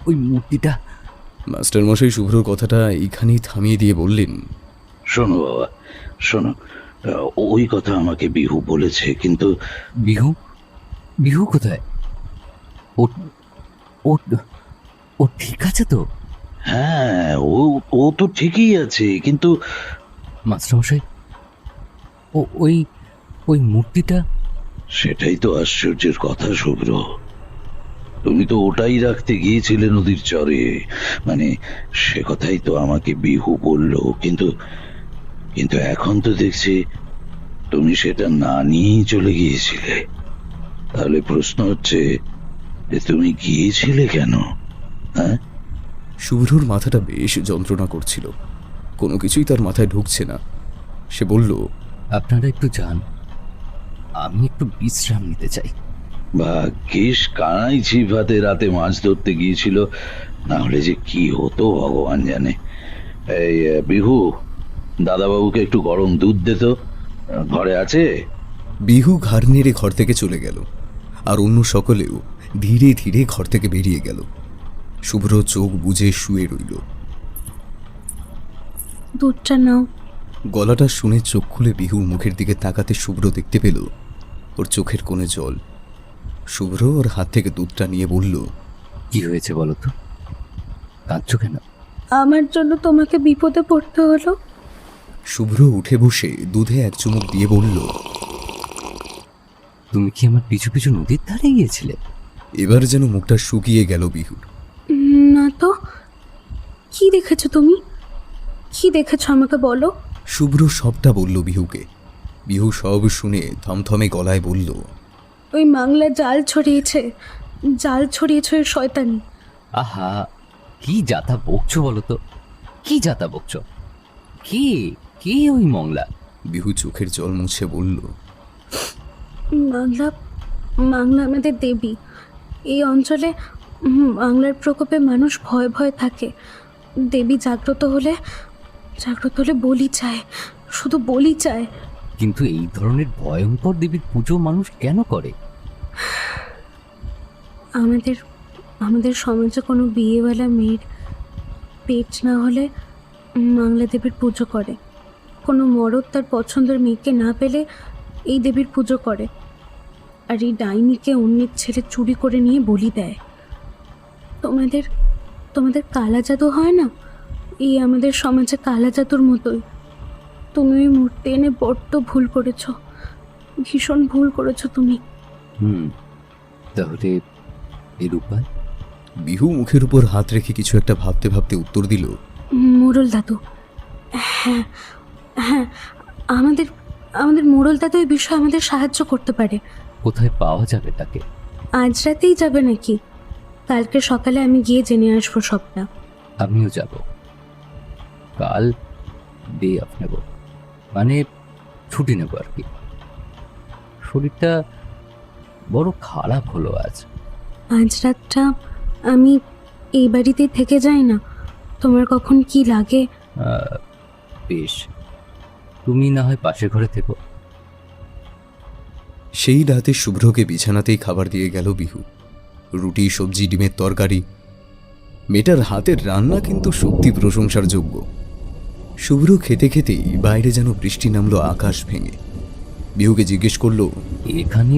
ওই মূর্তিটা। মাস্টারমশাই শুভ্রর কথাটা এইখানেই থামিয়ে দিয়ে বললেন, শোনো বাবা, শোনো, ওই কথা আমাকে বিহু বলেছে, কিন্তু বিহু? বিহু কোথায়? ও ও ও ঠিক আছে তো? হ্যাঁ, ও তো ঠিকই আছে, কিন্তু মাস্টারমশাই, ওই ওই মূর্তিটা? সেটাই তো আশ্চর্যের কথা শুভ্র। তুমি তো ওটাই রাখতে গিয়েছিলে নদীর চরে, মানে সে কথাই তো আমাকে বিহু বলল, কিন্তু কিন্তু এখন তো দেখছি তুমি সেটা না নিয়েই চলে গিয়েছিলে। তাহলে প্রশ্ন হচ্ছে যে তুমি গিয়েছিলে কেন? হ্যাঁ? শুভ্রর মাথাটা বেশ যন্ত্রণা করছিল, কোনো কিছুই তার মাথায় ঢুকছে না। সে বলল, আপনারা একটু যান, আমি একটু বিশ্রাম নিতে চাই। ভাগ্যিস কানাই ছিপ হাতে রাতে মাছ ধরতে গিয়েছিল, না হলে যে কি হতো ভগবান জানে। এই বিহু, দাদাবাবুকে একটু গরম দুধ দে তো, ঘরে আছে? বিহু ঘাড় নেড়ে ঘর থেকে চলে গেল, আর অন্য সকলেও ধীরে ধীরে ঘর থেকে বেরিয়ে গেল। শুভ্র চোখ বুজে শুয়ে রইল। দুধটা নাও। গলাটা শুনে চোখ খুলে বিহুর মুখের দিকে তাকাতে শুভ্র দেখতে পেল ওর চোখের কোণে জল। শুভ্র ওর হাত থেকে দুধটা নিয়ে বলল, কি হয়েছে বলো তো? কাঁদছো কেন? আমার জন্য তোমাকে বিপদে পড়তে হলো। শুভ্র উঠে বসে দুধে এক চুমুক দিয়ে বলল, তুমি কি আমার পিছু পিছু নদীর ধারে গিয়েছিলে? এবার যেন মুখটা শুকিয়ে গেল বিহুর। না তো, কি দেখেছো তুমি? কি দেখেছো আমাকে বলো। শুভ্র সবটা বলল বিহুকে। বিহু সব শুনে থমথমে গলায় বলল, ওই মাংলা জাল ছড়িয়েছে ওই শয়তানি। আহা, কি যাতা বকছো বলো তো? কি যাতা বকছো? কে কে ওই মংলা? বিহু চোখের জল মুছে বলল, মাংলা আমাদের দেবী। এই অঞ্চলে বাংলার প্রকোপে মানুষ ভয় ভয় থাকে। দেবী জাগ্রত হলে বলি চায়, শুধু বলি চায়। কিন্তু এই ধরনের ভয়ঙ্কর দেবীর পুজো মানুষ কেন করে? আমাদের সমাজে কোনো বিয়েওয়ালা মেয়ের পেট না হলে বাংলা দেবীর পুজো করে। কোনো মরদ তার পছন্দের মেয়েকে না পেলে এই দেবীর পুজো করে। আর এই ডাইনিকে অন্যের ছেলে চুরি করে নিয়ে বলি দেয়। তোমাদের কালা জাদু হয় না, এই আমাদের সমাজে কালা জাদুর মতোই। তুমি ওই মূর্তি এনে বড্ড ভুল করেছ, ভীষণ ভুল করেছো তুমি। তাহলে এর উপায়? বিহু মুখের উপর হাত রেখে কিছু একটা ভাবতে ভাবতে উত্তর দিল, মোড়ল দাদু। হ্যাঁ হ্যাঁ, আমাদের মোড়ল দাদু এই বিষয়ে আমাদের সাহায্য করতে পারে। কোথায় পাওয়া যাবে তাকে? আজ রাতেই যাবে নাকি? কালকে সকালে আমি গিয়ে জেনে আসবো সবটা। আমিও যাব। কাল ডে অফ নেব, মানে ছুটি নেব আর কি। শরীরটা বড় খারাপ হলো আজ রাতটা আমি এই বাড়িতেই থেকে যাই না। তোমার কখন কি লাগে বেশ, তুমি না হয় পাশের ঘরে থেকো। সেই রাতে শুভ্রকে বিছানাতেই খাবার দিয়ে গেল বিহু। রুটি, সবজি, ডিমের তরকারি। মেয়েটার হাতের রান্না কিন্তু সত্যি প্রশংসার যোগ্য। শুভ্র খেতে খেতেই বাইরে যেন বৃষ্টি নামলো আকাশ ভেঙে। বিহুকে জিজ্ঞেস করলো, এখানে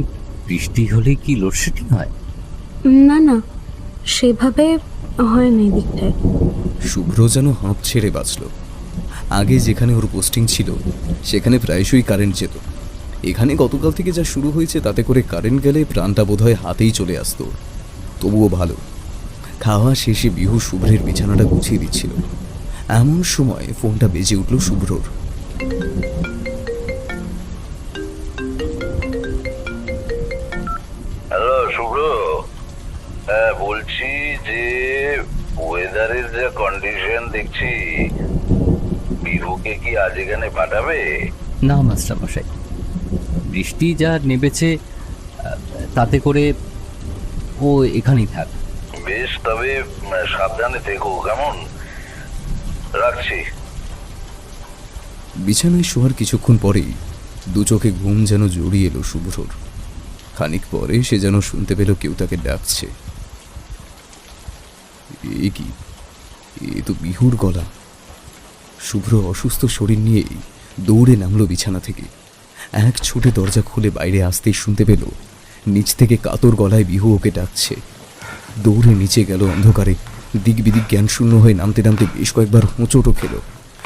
বৃষ্টি হলে কি লোডশেডিং হয়? না না, সেভাবে হয় না দিকটায়। শুভ্র যেন হাঁপ ছেড়ে বাঁচল। আগে যেখানে ওর পোস্টিং ছিল সেখানে প্রায়শই কারেন্ট যেত। এখানে গতকাল থেকে যা শুরু হয়েছে তাতে করে কারেন্ট গেলে প্রাণটা বোধহয় হাতেই চলে আসতো। তবুও ভালো। খাওয়া শেষে বিহু শুভ্রের বিছানাটা গুছিয়ে দিচ্ছিল, এমন সময় ফোনটা বেজে উঠল শুভ্রর। হ্যালো শুভ্র, হ্যাঁ বলছি যে ওয়েদারের যা কন্ডিশন দেখছি, বিহুকে কি আজ এখানে পাঠাবে? না মাস্টার মশাই, বৃষ্টি যা নেমেছে তাতে করে ও এখানেই থাক। বেশ, তবে সাবধানে থেকো কেমন? রাখছি। বিছানায় শোয়ার কিছুক্ষণ পরেই দু চোখে ঘুম যেন জড়িয়ে এলো শুভ্রর। খানিক পরে সে যেন শুনতে পেল কেউ তাকে ডাকছে। এ কি, এ তো বিহুর গলা। শুভ্র অসুস্থ শরীর নিয়েই দৌড়ে নামলো বিছানা থেকে। এক ছুটে দরজা খুলে বাইরে আসতেই শুনতে পেল নিচ থেকে কাতর গলায় বিহু ওকে ডাকছে। দৌড়ে নিচে গেল অন্ধকারে। দিক বিদিক জ্ঞানশূন্য হয়ে নামতে নামতে বেশ কয়েকবার হোঁচটও খেল।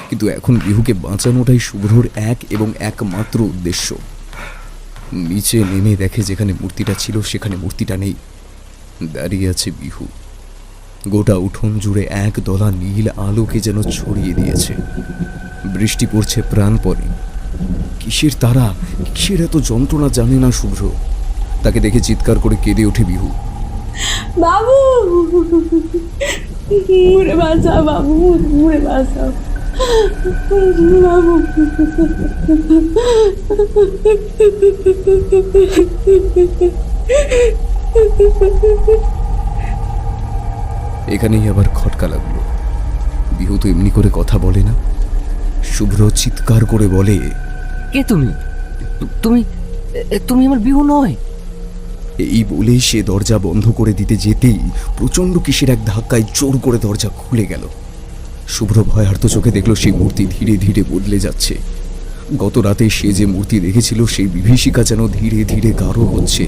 কিন্তু এখন বিহুকে বাঁচানোটাই শুভ্রর এক এবং একমাত্র উদ্দেশ্য। নিচে নেমে দেখে যেখানে মূর্তিটা ছিল সেখানে মূর্তিটা নেই, দাঁড়িয়ে আছে বিহু। গোটা উঠোন জুড়ে এক দলা নীল আলোকে যেন ছড়িয়ে দিয়েছে। বৃষ্টি পড়ছে প্রাণপণে। কিসের তারা, কিসের এত যন্ত্রণা জানে না শুভ্র। তাকে দেখে চিৎকার করে কেঁদে ওঠে বিহু। বাবু, মুড়ে বাঁচাও বাবু, মুড়ে বাঁচাও বাবু। এখানেই আবার খটকা লাগলো। বিহু তো এমনি করে কথা বলে না। শুভ্র চিৎকার করে বলে, কে তুমি? তুমি তুমি আমার বিহু নয়। এই বলে সে দরজা বন্ধ করে দিতে যেতেই প্রচন্ড কিসের এক ধাক্কায় জোর করে দরজা খুলে গেল। শুভ্র ভয়ার্ত চোখে দেখল সেই মূর্তি ধীরে ধীরে বদলে যাচ্ছে। গত রাতে সে যে মূর্তি দেখেছিল সেই বিভীষিকা যেন ধীরে ধীরে গাঢ় হচ্ছে।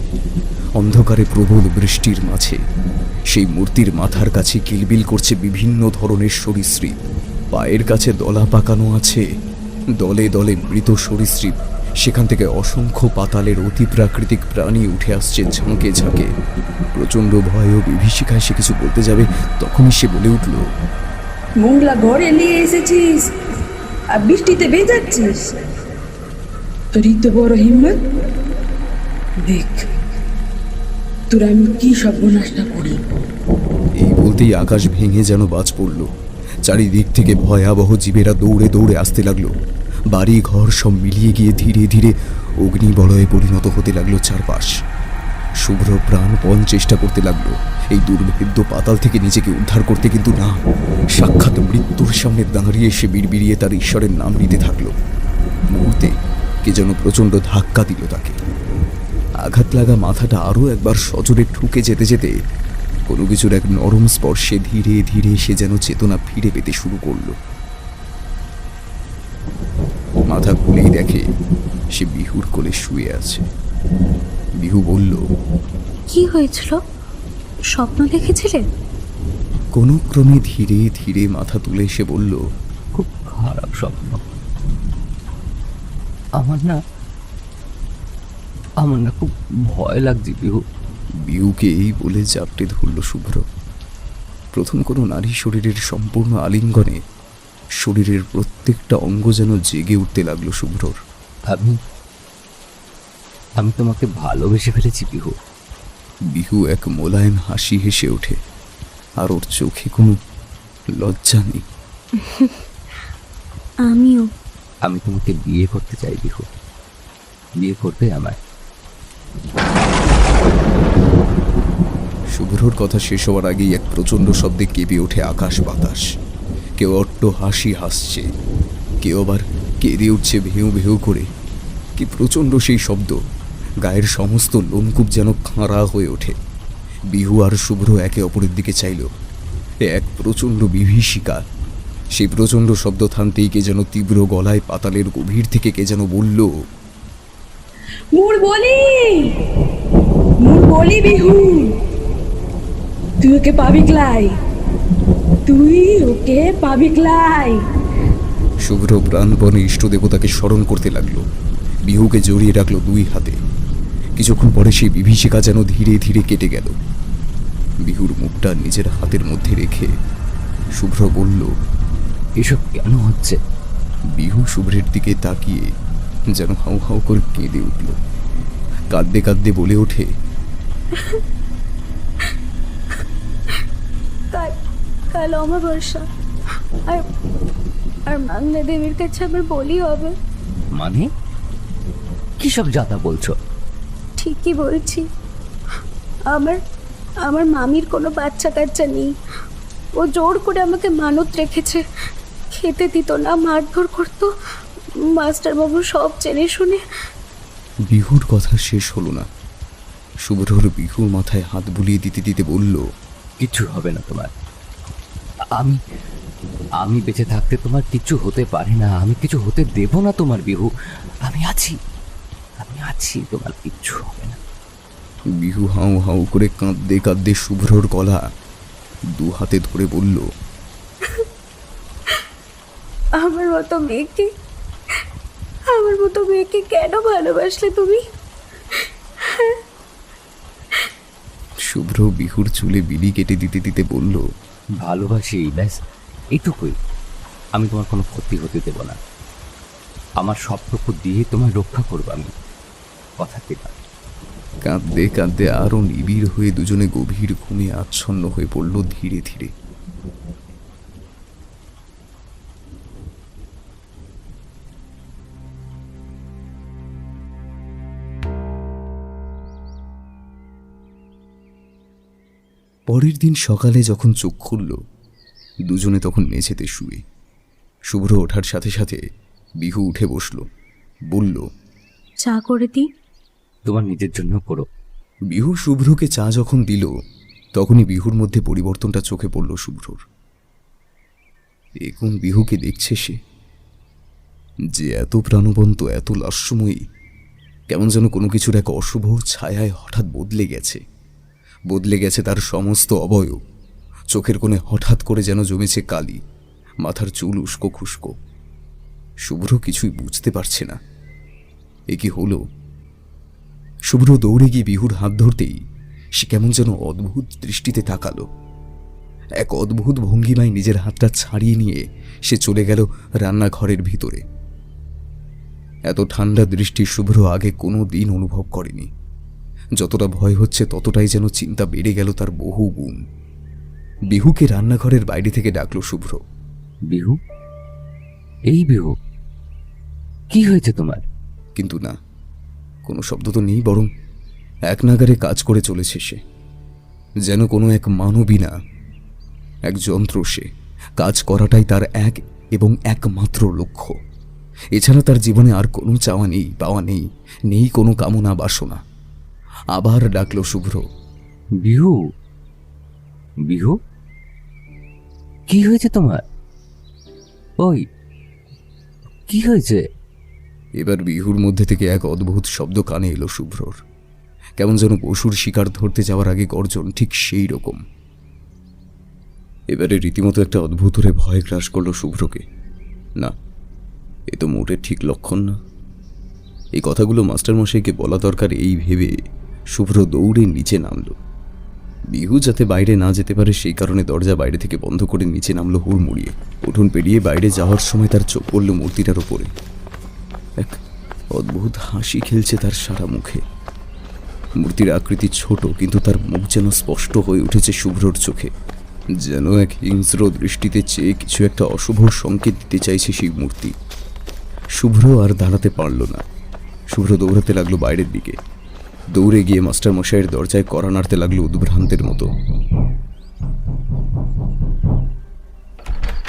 অন্ধকারে প্রবল বৃষ্টির মাঝে সেই মূর্তির মাথার কাছে কিলবিল করছে বিভিন্ন ধরনের সরীসৃপ। পায়ের কাছে দলা পাকানো আছে, দলে দলে মৃত সরীসৃপ। সেখান থেকে অসংখ্য পাতালের অতি প্রাকৃতিক প্রাণী উঠে আসছে ঝাঁকে ঝাঁকে। প্রচন্ড ভয় ও বিভীষিকায় সে কিছু বলতে যাবে, তখনই সে বলে উঠল, মোংলা ঘরে নিয়ে এসেছিস আর বৃষ্টিতে ভেজাচ্ছিস? তোরই তো বড় হিম্মত। দেখ তোর আমি কি সর্বনাশটা করি। এই বলতেই আকাশ ভেঙে যেন বাজ পড়ল। চারিদিক থেকে ভয়াবহ জীবেরা দৌড়ে দৌড়ে আসতে লাগলো। বাড়ি ঘর সব মিলিয়ে গিয়ে ধীরে ধীরে অগ্নিবলয়ে পরিণত হতে লাগলো চারপাশ। শুভ্র প্রাণপণ চেষ্টা করতে লাগলো এই দুর্ভেদ্য পাতাল থেকে নিজেকে উদ্ধার করতে, কিন্তু না, সাক্ষাৎ মৃত্যুর সামনে দাঁড়িয়ে সে বিড়বিড়িয়ে তার ঈশ্বরের নাম নিতে থাকলো। মুহূর্তে কে যেন প্রচণ্ড ধাক্কা দিল তাকে। আঘাত লাগা মাথাটা আরও একবার সজোরে ঠুকে যেতে যেতে কোনো কিছুর এক নরম স্পর্শে ধীরে ধীরে সে যেন চেতনা ফিরে পেতে শুরু করলো। মাথা খুলেই দেখে সে বিহুর কোলে শুয়ে আছে। বিহু বলল, কি হয়েছিল? স্বপ্ন দেখেছিলে? কোনো ক্রমে ধীরে ধীরে মাথা তুলে সে বলল, খুব খারাপ স্বপ্ন। আমার না খুব ভয় লাগছে বিহু। বিহুকে এই বলে চাপটে ধরল শুভ্র। প্রথম কোনো নারী শরীরের সম্পূর্ণ আলিঙ্গনে শরীরের প্রত্যেকটা অঙ্গ যেন জেগে উঠতে লাগলো শুভ্রর। আমি তোমাকে ভালোবেসে ফেলেছি বিহু। বিহু এক মোলায়েম হাসি হেসে ওঠে, আর ওর চোখে কোনো লজ্জা নেই। আমিও। আমি তোমাকে বিয়ে করতে চাই বিহু। বিয়ে করবে আমায়? শুভ্রর কথা শেষ হওয়ার আগেই এক প্রচণ্ড শব্দে কেঁপে ওঠে আকাশ বাতাস। কেউ অট্ট হাসি হাসছে, কেউ আবার কেঁদে উঠছে ভেউ ভেউ করে। কি প্রচণ্ড সেই শব্দ, গায়ের সমস্ত লোমকূপ যেন খাঁড়া হয়ে ওঠে। বিহু আর শুভ্র একে অপরের দিকে চাইল। এক প্রচণ্ড বিভীষিকা। সেই প্রচণ্ড শব্দ থামতেই কে যেন তীব্র গলায় পাতালের গভীর থেকে কে যেন বলল, মোর বলি বিহু, তুই ওকে পাবি ক্লাই, তুই ওকে পাবি ক্লাই। শুভ্র প্রাণপণে ইষ্ট দেবতাকে স্মরণ করতে লাগলো। বিহুকে জড়িয়ে রাখলো দুই হাতে। কিছুক্ষণ পরে সেই বিভীষিকা যেন ধীরে ধীরে কেটে গেল। বিহুর মুখটা নিজের হাতের মধ্যে রেখে শুভ্র বলল, এসব কেন হচ্ছে? বিহু শুভ্রের দিকে তাকিয়ে যেন হাউ হাউ করে কেঁদে উঠল। কাঁদতে কাঁদতে বলে ওঠে, কাল অমাবস্যা, আর বাংলা দেবীর কাছে আমার বলি হবে। মানে কি সব যাতা বলছো? ঠিকই বলছি। আমার মামির কোনো বাচ্চা কাচ্চা নেই। ও জোর করে আমাকে মানত রেখেছে, খেতে দিত না, মারধর করতো। মাস্টারবাবু সব জেনে শুনে। বিহুর কথা শেষ হলো না। শুভ্রর বিহুর মাথায় হাত বুলিয়ে দিতে দিতে বলল, কিচ্ছু হবে না তোমার। আমি আমি বেঁচে থাকতে তোমার কিচ্ছু হতে পারে না। আমি কিছু হতে দেব না তোমার বিহু। আমি আছি, তোমার কিচ্ছু হবে না। বিহু হাউ হাউ করে কাঁদতে কাঁদতে শুভ্রর গলা দু হাতে ধরে বলল, আমার মতো মেয়েকে কেন ভালোবাসলে তুমি? শুভ্র বিহুর চুলে বিলি কেটে দিতে দিতে বলল, ভালোবাসি, ব্যাস এইটুকুই। আমি তোমার কোনো ক্ষতি হতে দেব না। আমার সবটুকু দিয়ে তোমার রক্ষা করবো আমি, কথা দিলাম। কাঁদতে কাঁদতে আরো নিবিড় হয়ে দুজনে গভীর ঘুমে আচ্ছন্ন হয়ে পড়ল ধীরে ধীরে। পরের দিন সকালে যখন চোখ খুলল, দুজনে তখন মেঝেতে শুয়ে। শুভ্র ওঠার সাথে সাথে বিহু উঠে বসল, বলল, চা করে দিই? তোমার নিজের জন্য করো। বিহু শুভ্রকে চা যখন দিল, তখনই বিহুর মধ্যে পরিবর্তনটা চোখে পড়ল শুভ্রর। এখন বিহুকে দেখছে সে, যে এত প্রাণবন্ত, এত লাস্যময়ী, কেমন যেন কোনো কিছুর এক অশুভ ছায়ায় হঠাৎ বদলে গেছে তার সমস্ত অবয়ব। চোখের কোণে হঠাৎ করে যেন জমেছে কালি, মাথার চুল উস্কো খুস্কো। শুভ্র কিছুই বুঝতে পারছে না এ কি হলো। শুভ্র দৌড়ে গিয়ে বিহুর হাত ধরতেই সে কেমন যেন অদ্ভুত দৃষ্টিতে তাকালো। এক অদ্ভুত ভঙ্গিমায় নিজের হাতটা ছাড়িয়ে নিয়ে সে চলে গেল রান্নাঘরের ভিতরে। এত ঠান্ডা দৃষ্টি শুভ্র আগে কোনো দিন অনুভব করেনি। যতটা ভয় হচ্ছে ততটাই যেন চিন্তা বেড়ে গেল তার বহু গুণ। বিহুকে রান্নাঘরের বাইরে থেকে ডাকলো শুভ্র। বিহু, এই বিহু, কি হয়েছে তোমার? কিন্তু না, কোনো শব্দ তো নেই, বরং এক নাগারে কাজ করে চলেছে সে, যেন কোনো এক মানবী না, এক যন্ত্র। সে কাজ করাটাই তার এক এবং একমাত্র লক্ষ্য। এছাড়া তার জীবনে আর কোনো চাওয়া নেই, পাওয়া নেই, নেই কোনো কামনা বাসনা। আবার ডাকলো শুভ্র। বিহু, বিহু, কি হয়েছে তোমার? ওই কি হয়েছে? এবার বিহুর মধ্যে থেকে এক অদ্ভুত শব্দ কানে এলো শুভ্রর, কেমন যেন পশুর শিকার ধরতে যাওয়ার আগে গর্জন, ঠিক সেই রকম। এবারে রীতিমতো একটা অদ্ভুত হয়ে ভয় গ্রাস করলো শুভ্রকে। না, এ তো মোটের ঠিক লক্ষণ না। এই কথাগুলো মাস্টারমশাইকে বলা দরকার এই ভেবে শুভ্র দৌড়ে নিচে নামলো। বিহু যাতে বাইরে না যেতে পারে সেই কারণে দরজা বাইরে থেকে বন্ধ করে নিচে নামলো হুড়মুড়িয়ে। উঠোন পেরিয়ে বাইরে যাওয়ার সময় তার চোখ পড়ল মূর্তিটার ওপরে। এক অদ্ভুত হাসি খেলছে তার সারা মুখে। মূর্তির আকৃতি ছোট, কিন্তু তার মুখ যেন স্পষ্ট হয়ে উঠেছে শুভ্রর চোখে। যেন এক হিংস্র দৃষ্টিতে চেয়ে কিছু একটা অশুভ সংকেত দিতে চাইছে সেই মূর্তি। শুভ্র আর দাঁড়াতে পারল না। শুভ্র দৌড়াতে লাগলো বাইরের দিকে। দৌড়ে গিয়ে মাস্টার মশাইয়ের দরজায় কড়া নাড়তে লাগলো উদ্ভ্রান্তের মতো।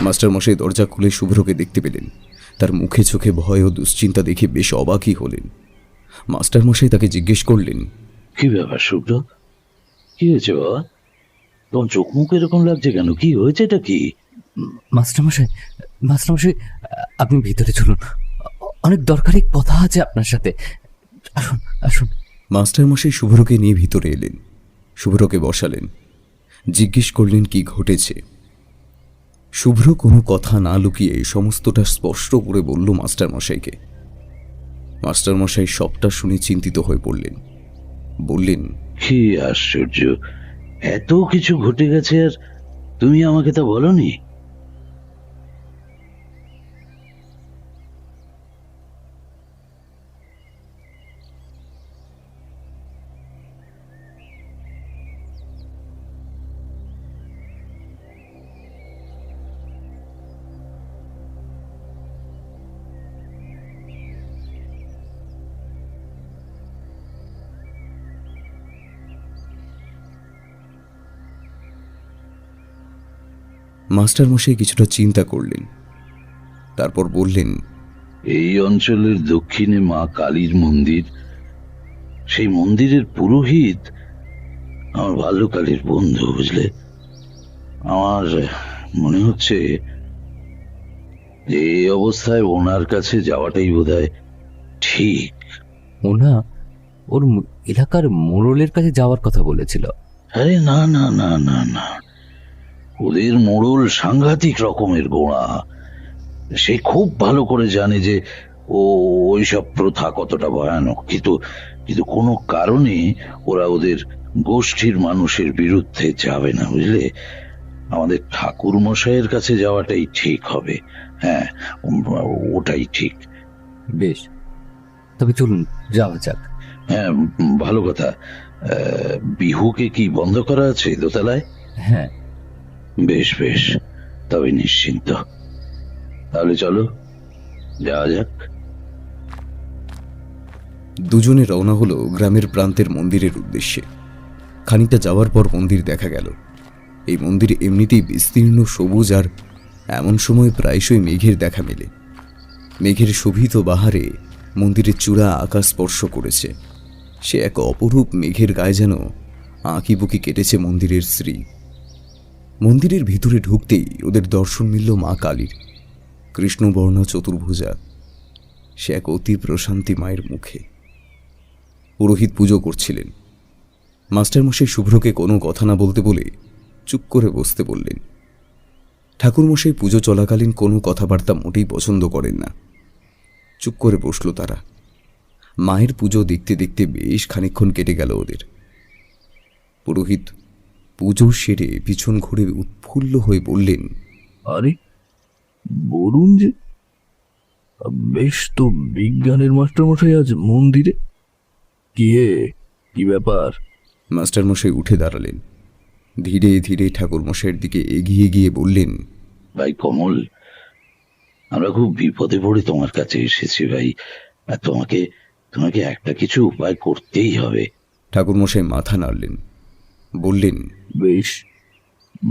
মাস্টারমশাই দরজা খুলে শুভ্রকে দেখতে পেলেন। তার মুখে চোখে ভয় ও দুশ্চিন্তা দেখে বেশ অবাকই হলেন। মাস্টারমশাই তাকে জিজ্ঞেস করলেন, কি ব্যাপার শুভ্র, কি হয়েছে বাবা? তোমার চোখ মুখ এরকম লাগছে কেন? কি হয়েছে, এটা কি? মাস্টারমশাই, মাস্টারমশাই, আপনি ভিতরে চলুন, অনেক দরকারি কথা আছে আপনার সাথে। আসুন আসুন। মাস্টারমশাই শুভ্রকে নিয়ে ভিতরে এলেন। শুভ্রকে বসালেন, জিজ্ঞেস করলেন কি ঘটেছে। শুভ্র কোনো কথা না লুকিয়ে সমস্তটা স্পষ্ট করে বলল মাস্টারমশাইকে। মাস্টারমশাই সবটা শুনে চিন্তিত হয়ে পড়লেন। বললেন, কি আশ্চর্য, এত কিছু ঘটে গেছে আর তুমি আমাকে তা বলনি? মাস্টারমশাই কিছুটা চিন্তা করলেন, তারপর বললেন, এই অঞ্চলের দক্ষিণে মা কালীর মন্দির, সেই মন্দিরের পুরোহিত আমার বাল্যকালের বন্ধু, বুঝলে? আমার মনে হচ্ছে যে এই অবস্থায় ওনার কাছে যাওয়াটাই বোধহয় ঠিক। ওনা ওর এলাকার মোড়লের কাছে যাওয়ার কথা বলেছিল। আরে না না না না না, ওদের মোড়ল সাংঘাতিক রকমের গোঁড়া। সে খুব ভালো করে জানে যে ওইসব প্রথা কতটা ভয়ানক, কিন্তু কিন্তু কোনো কারণে ওরা ওদের গোষ্ঠীর মানুষের বিরুদ্ধে যাবে না, বুঝলে? আমাদের ঠাকুর মশাইয়ের কাছে যাওয়াটাই ঠিক হবে। হ্যাঁ, ওটাই ঠিক। বেশ, তবে চলুন যাওয়া যাক। হ্যাঁ, ভালো কথা। বিহুকে কি বন্ধ করা আছে দোতলায়? হ্যাঁ। বেশ বেশ, তবে নিশ্চিন্ত। তাহলে চলো যাওয়া যাক। দুজনে রওনা হলো গ্রামের প্রান্তের মন্দিরের উদ্দেশ্যে। খানিকটা যাওয়ার পর মন্দির দেখা গেল। এই মন্দির এমনিতেই বিস্তীর্ণ সবুজ, আর এমন সময় প্রায়শই মেঘের দেখা মেলে। মেঘের শোভিত বাহারে মন্দিরের চূড়া আকাশ স্পর্শ করেছে। সে এক অপরূপ মেঘের গায়ে যেন আঁকিবুকি কেটেছে মন্দিরের শ্রী। মন্দিরের ভিতরে ঢুকতেই ওদের দর্শন মিলল মা কালীর, কৃষ্ণবর্ণ চতুর্ভুজা। সে এক অতি প্রশান্তি মায়ের মুখে। পুরোহিত পুজো করছিলেন। মাস্টারমশাই শুভ্রকে কোনো কথা না বলতে বলে চুপ করে বসতে বললেন। ঠাকুরমশাই পুজো চলাকালীন কোনো কথাবার্তা মোটেই পছন্দ করেন না। চুপ করে বসল তারা। মায়ের পুজো দেখতে দেখতে বেশ খানিকক্ষণ কেটে গেল ওদের। পুরোহিত পুজো সেরে পিছন ঘুরে উৎফুল্ল হয়ে বললেন, আরে বলুন যে, বেশ তো বিজ্ঞানের মাস্টারমশাই আজ মন্দিরে। কি ব্যাপার? মাস্টারমশাই উঠে দাঁড়ালেন। ধীরে ধীরে ঠাকুরমশাইয়ের দিকে এগিয়ে গিয়ে বললেন, ভাই কমল, আমরা খুব বিপদে পড়ে তোমার কাছে এসেছি ভাই, আর তোমাকে তোমাকে একটা কিছু উপায় করতেই হবে। ঠাকুরমশাই মাথা নাড়লেন, বললেন, বেশ,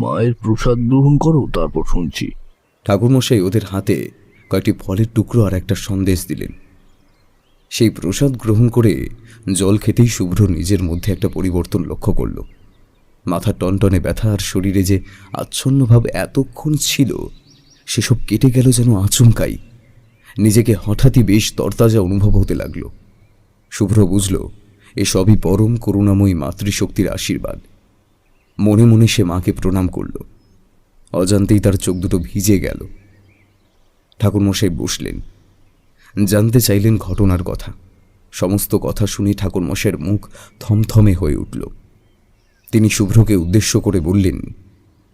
মায়ের প্রসাদ গ্রহণ করো, তারপর শুনছি। ঠাকুরমশাই ওদের হাতে কয়েকটি ফলের টুকরো আর একটা সন্দেশ দিলেন। সেই প্রসাদ গ্রহণ করে জল খেতেই শুভ্র নিজের মধ্যে একটা পরিবর্তন লক্ষ্য করল। মাথা টনটনে ব্যথা আর শরীরে যে আচ্ছন্ন ভাব এতক্ষণ ছিল, সেসব কেটে গেল যেন আচমকাই। নিজেকে হঠাৎই বেশ তরতাজা অনুভব হতে লাগল। শুভ্র বুঝল এসবই পরম করুণাময়ী মাতৃশক্তির আশীর্বাদ। মনে মনে সে মাকে প্রণাম করল। অজান্তেই তার চোখ দুটো ভিজে গেল। ঠাকুরমশাই বসলেন, জানতে চাইলেন ঘটনার কথা। সমস্ত কথা শুনে ঠাকুরমশাইয়ের মুখ থমথমে হয়ে উঠল। তিনি শুভ্রকে উদ্দেশ্য করে বললেন,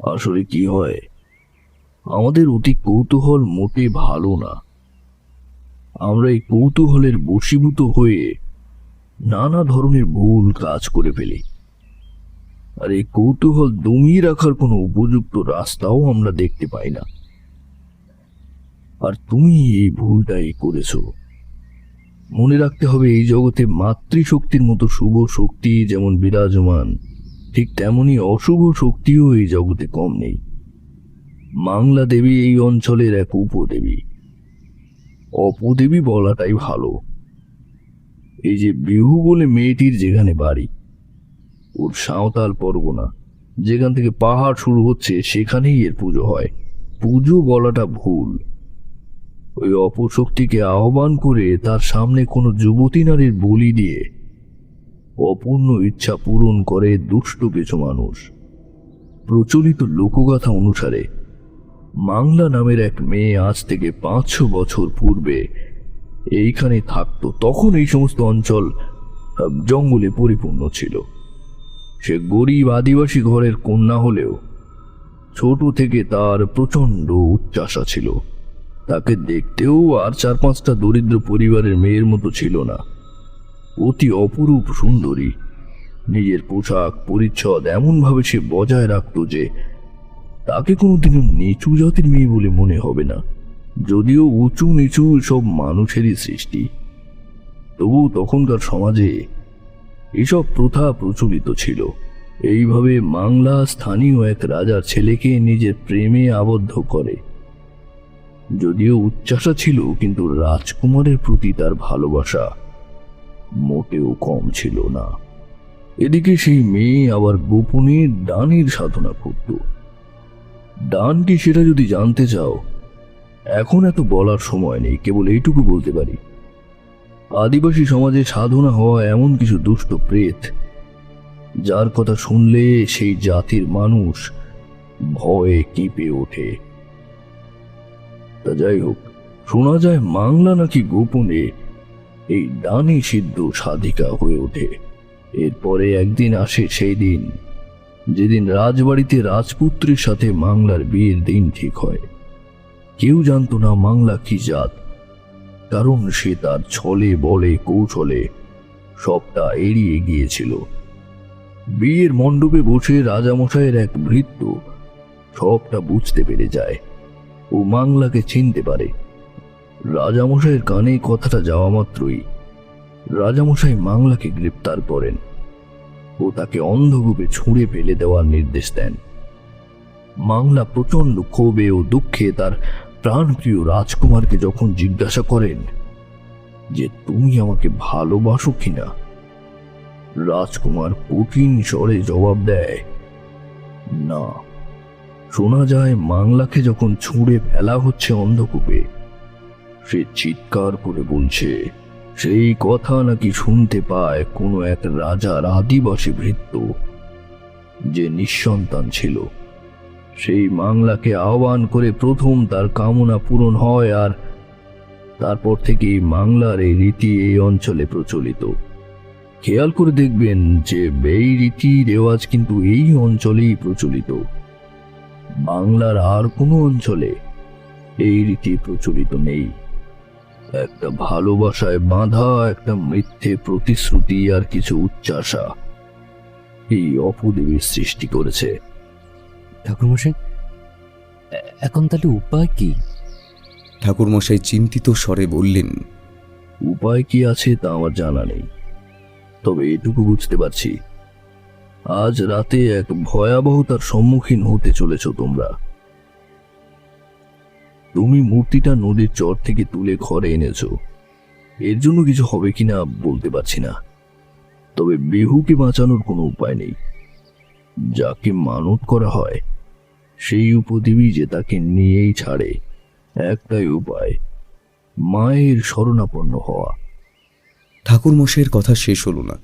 আসলে কি হয়, আমাদের অতি কৌতূহল মোটে ভালো না। আমরা এই কৌতূহলের বশীভূত হয়ে নানা ধরনের ভুল কাজ করে ফেলি, আর এই কৌতূহল দমিয়ে রাখার কোনো উপযুক্ত রাস্তাও আমরা দেখতে পাই না। আর তুমি এই ভুলটাই করেছো। মনে রাখতে হবে, এই জগতে মাতৃশক্তির মতো শুভ শক্তি যেমন বিরাজমান, ঠিক তেমনি অশুভ শক্তিও এই জগতে কম নেই। মাংলা দেবী এই অঞ্চলের এক উপদেবী। অপদেবী বলাটাই ভালো। এই যে বিহু বলে মেয়েটির যেখানে বাড়ি, ওর সাঁওতাল পরগনা, যেখান থেকে পাহাড় শুরু হচ্ছে সেখানেই এর পুজো হয়। পুজো বলাটা ভুল। ওই অপশক্তিকে আহ্বান করে তার সামনে কোনো যুবতী নারীর বলি দিয়ে অপূর্ণ ইচ্ছা পূরণ করে দুষ্ট কিছু মানুষ। প্রচলিত লোকগাথা অনুসারে মাংলা নামের এক মেয়ে আজ থেকে 500 বছর পূর্বে এইখানে থাকতো। তখন এই সমস্ত অঞ্চল জঙ্গলে পরিপূর্ণ ছিল। সে গরিব আদিবাসী ঘরের কন্যা হলেও ছোট থেকে তার প্রচণ্ড উচ্চাশা ছিল। তাকে দেখতেও আর 4-5টা দরিদ্র পরিবারের মেয়ের মতো ছিল না। অতি অপরূপ সুন্দরী। নিজের পোশাক পরিচ্ছদ এমনভাবে সে বজায় রাখত যে তাকে কোনোদিনও নিচু জাতির মেয়ে বলে মনে হবে না। যদিও উঁচু নিচু সব মানুষেরই সৃষ্টি, তবু তখনকার সমাজে এসব প্রথা প্রচলিত ছিল। এইভাবে মাংলা স্থানীয় এক রাজার ছেলেকে নিজের প্রেমে আবদ্ধ করে। যদিও উচ্চাসা ছিল, কিন্তু রাজকুমারের প্রতি তার ভালোবাসা মোটেও কম ছিল না। এদিকে সেই মেয়ে আবার গোপনে ডানের সাধনা করত। ডান কি সেটা যদি জানতে চাও, এখন এত বলার সময় নেই। কেবল এইটুকু বলতে পারি, আদিবাসী সমাজে সাধনা হওয়া এমন কিছু দুষ্ট প্রেত, যার কথা শুনলে সেই জাতির মানুষ ভয়ে কেঁপে ওঠে। তা যাই হোক, শোনা যায় মাংলা নাকি গোপনে এই ডানে সিদ্ধ সাধিকা হয়ে ওঠে। এরপরে একদিন আসে সেই দিন, যেদিন রাজবাড়িতে রাজপুত্রের সাথে মাংলার বিয়ের দিন ঠিক হয়। কেউ জানতো না মাংলা কি জাত, কারণ সে তার ছলে বলে কৌশলে সবটা এড়িয়ে গিয়েছিল। বিয়ের মণ্ডপে বসে রাজামশাইয়ের এক ভৃত্য সবটা বুঝতে পেরে যায়। ও মাংলাকে চিনতে পারে। রাজামশাইয়ের কানে কথাটা যাওয়া মাত্রই রাজামশাই মাংলাকে গ্রেপ্তার করেন ও তাকে অন্ধকূপে ছুঁড়ে ফেলে দেওয়ার নির্দেশ দেন। মাংলা প্রচন্ড ক্ষোভে ও দুঃখে তার প্রাণপ্রিয় রাজকুমারকে যখন জিজ্ঞাসা করেন যে তুমি আমাকে ভালোবাসো কিনা, রাজকুমার কঠিন স্বরে জবাব দেয় না। শোনা যায় মাংলাকে যখন ছুঁড়ে ফেলা হচ্ছে অন্ধকূপে, সে চিৎকার করে বলছে সেই কথা নাকি শুনতে পায় কোনো এক রাজার আদিবাসী ভৃত্য যে নিঃসন্তান ছিল। সেই মাংলাকে আহ্বান করে প্রথম তার কামনা পূরণ হয়, আর তারপর থেকেই মাংলার এই রীতি এই অঞ্চলে প্রচলিত। খেয়াল করে দেখবেন যে এই রীতি রেওয়াজ কিন্তু এই অঞ্চলেই প্রচলিত। বাংলার আর কোনো অঞ্চলে এই রীতি প্রচলিত নেই। একটা ভালোবাসায় বাঁধা একটা মিথ্যে প্রতিশ্রুতি আর কিছু উচ্চাসা এই অপদেবীর সৃষ্টি করেছে। ঠাকুরমশাই, এখন তাহলে উপায় কি? ঠাকুরমশাই চিন্তিত স্বরে বললেন, উপায় কি আছে তা আমার জানা নেই, তবে এটুকু বুঝতে পারছি আজ রাতে এক ভয়াবহতার সম্মুখীন হতে চলেছ তোমরা। তুমি মূর্তিটা নদীর চর থেকে তুলে ঘরে এনেছো। এর জন্য কিছু হবে কিনা বলতে পারছি না, তবে বিহুকে বাঁচানোর কোনো উপায় নেই। যাকে মানত করা হয় সেই উপদেবী যে তাকে নিয়েই ছাড়ে। একটাই উপায়, মায়ের শরণাপন্ন হওয়া। ঠাকুরমশাইয়ের কথা শেষ হলো না।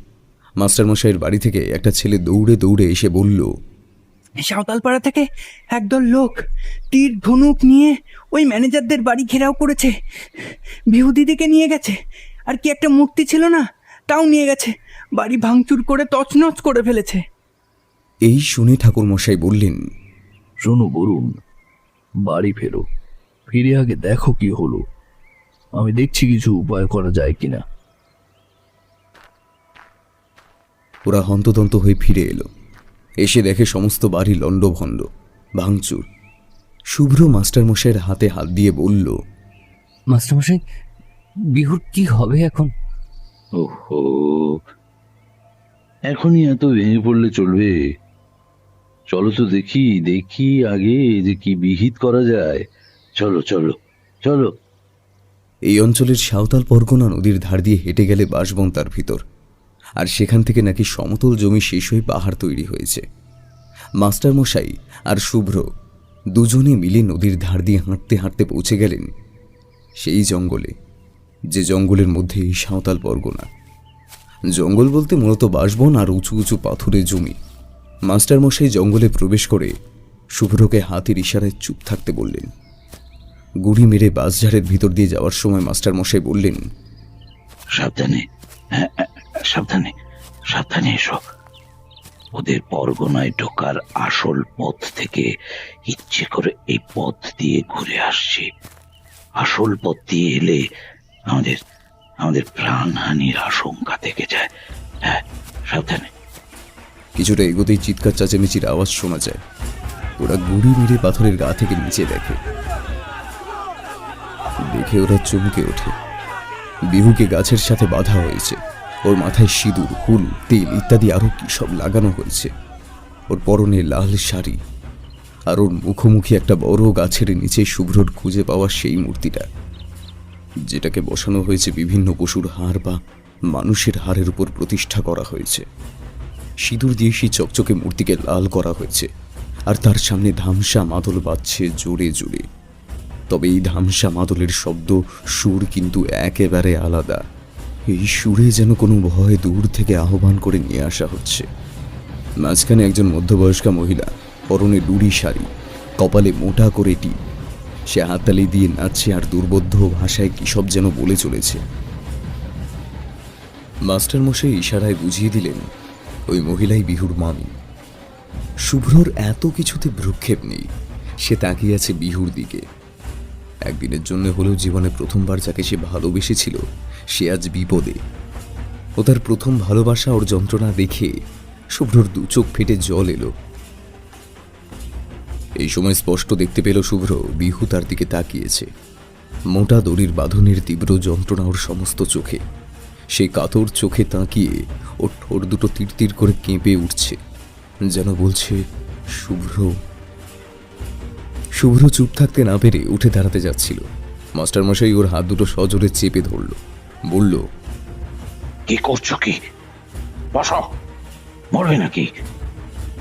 মাস্টারমশাইয়ের বাড়ি থেকে একটা ছেলে দৌড়ে দৌড়ে এসে বলল, সাঁওতালপাড়া থেকে একদল লোক তীর ধনুক নিয়ে ওই ম্যানেজারদের বাড়ি ঘেরাও করেছে। বিহু দিদিকে নিয়ে গেছে, আর কি একটা মূর্তি ছিল না তাও নিয়ে গেছে। বাড়ি ভাঙচুর করে তছনছ করে ফেলেছে। এই শুনে ঠাকুরমশাই বললেন, শোনো বরুণ, বাড়ি ফেরো, ফিরে আগে দেখো কি হলো। আমি দেখছি কিছু উপায় করা যায় কিনা। ওরা হন্তদন্ত হয়ে ফিরে এলো। এসে দেখে সমস্ত বাড়ি লণ্ডভণ্ড, ভাঙচুর। শুভ্র মাস্টারমশাইয়ের হাতে হাত দিয়ে বলল, মাস্টারমশাই, বিহুর কি হবে এখন? ওহো, এখনই এত ভেঙে পড়লে চলবে? চলো তো দেখি দেখি আগে যে কি বিহিত করা যায়। চলো চলো চলো। এই অঞ্চলের সাঁওতাল পরগনা নদীর ধার দিয়ে হেঁটে গেলে বাঁশবন তার ভিতর, আর সেখান থেকে নাকি সমতল জমি শেষ হয়ে পাহাড় তৈরি হয়েছে। মাস্টার মশাই আর শুভ্র দুজনে মিলে নদীর ধার দিয়ে হাঁটতে হাঁটতে পৌঁছে গেলেন সেই জঙ্গলে, যে জঙ্গলের মধ্যে এই সাঁওতাল পরগনা। জঙ্গল বলতে মূলত বাঁশবন আর উঁচু উঁচু পাথুরের জমি। মাস্টার মশাই জঙ্গলে প্রবেশ করে শুভ্রকে হাতের ইশারায় চুপ থাকতে বললেন। গুড়ি মেরে বাঁশঝাড়ের ভিতর দিয়ে যাওয়ার সময় মাস্টার মশাই বললেন, সাবধানে, হ্যাঁ, সাবধানে সাবধানে এসো। ওদের পরগনায় ঢোকার আসল পথ থেকে ইচ্ছে করে এই পথ দিয়ে ঘুরে আসছি। আসল পথ দিয়ে এলে আমাদের আমাদের প্রাণহানির আশঙ্কা থেকে যায়। হ্যাঁ, সাবধানে। কিছুটা এগোতেই চিৎকার চেঁচামেচির আওয়াজ শোনা যায়। ওরা গুড়ি মেরে পাথরের গা থেকে নিচে দেখে ওরা চমকে ওঠে। বিহুকে গাছের সাথে বাঁধা হয়েছে। ওর মাথায় সিঁদুর, হুল, তেল ইত্যাদি আরো কি সব লাগানো হয়েছে। ওর পরনে লাল শাড়ি, আর ওর মুখোমুখি একটা বড় গাছের নিচে শুভ্রর খুঁজে পাওয়া সেই মূর্তিটা, যেটাকে বসানো হয়েছে বিভিন্ন পশুর হাড় বা মানুষের হাড়ের উপর প্রতিষ্ঠা করা হয়েছে। সিঁদুর দিয়ে সেই চকচকে মূর্তিকে লাল করা হয়েছে, আর তার সামনে ধামসা মাদল বাজছে জোরে জোরে। তবে এই ধামসা মাদলের শব্দ, সুর কিন্তু একেবারে আলাদা। এই সুরে যেন কোনো ভয় দূর থেকে আহ্বান করে নিয়ে আসা হচ্ছে। মাঝখানে একজন মধ্যবয়স্কা মহিলা, পরনে ডুরি শাড়ি, কপালে মোটা করে টিপ। সে হাততালি দিয়ে নাচছে আর দুর্বোধ্য ভাষায় কী সব যেন বলে চলেছে। মাস্টারমশাই ইশারায় বুঝিয়ে দিলেন ওই মহিলাই বিহুর মামি। শুভ্রর এত কিছুতে ভ্রুক্ষেপ নেই। সে তাকিয়ে আছে বিহুর দিকে। একদিনের জন্য হলেও জীবনে প্রথমবার যাকে সে ভালোবেসেছিল, সে আজ বিপদে। ও তার প্রথম ভালোবাসা, ওর যন্ত্রণা দেখে শুভ্রর দু চোখ ফেটে জল এলো। এই সময় স্পষ্ট দেখতে পেল শুভ্র বিহু তার দিকে তাকিয়েছে। মোটা দড়ির বাঁধনের তীব্র যন্ত্রণা ওর সমস্ত চোখে। সেই কাতর চোখে তাকিয়ে ওর ঠোঁট দুটো তীর তীর করে কেঁপে উঠছে, যেন বলছে শুভ্র। শুভ্র চুপ থাকতে না পেরে উঠে দাঁড়াতে যাচ্ছিল। মাস্টারমশাই ওর হাত দুটো সজোরে চেপে ধরল, বলল, কি করছো কি? বসো, মরবে নাকি?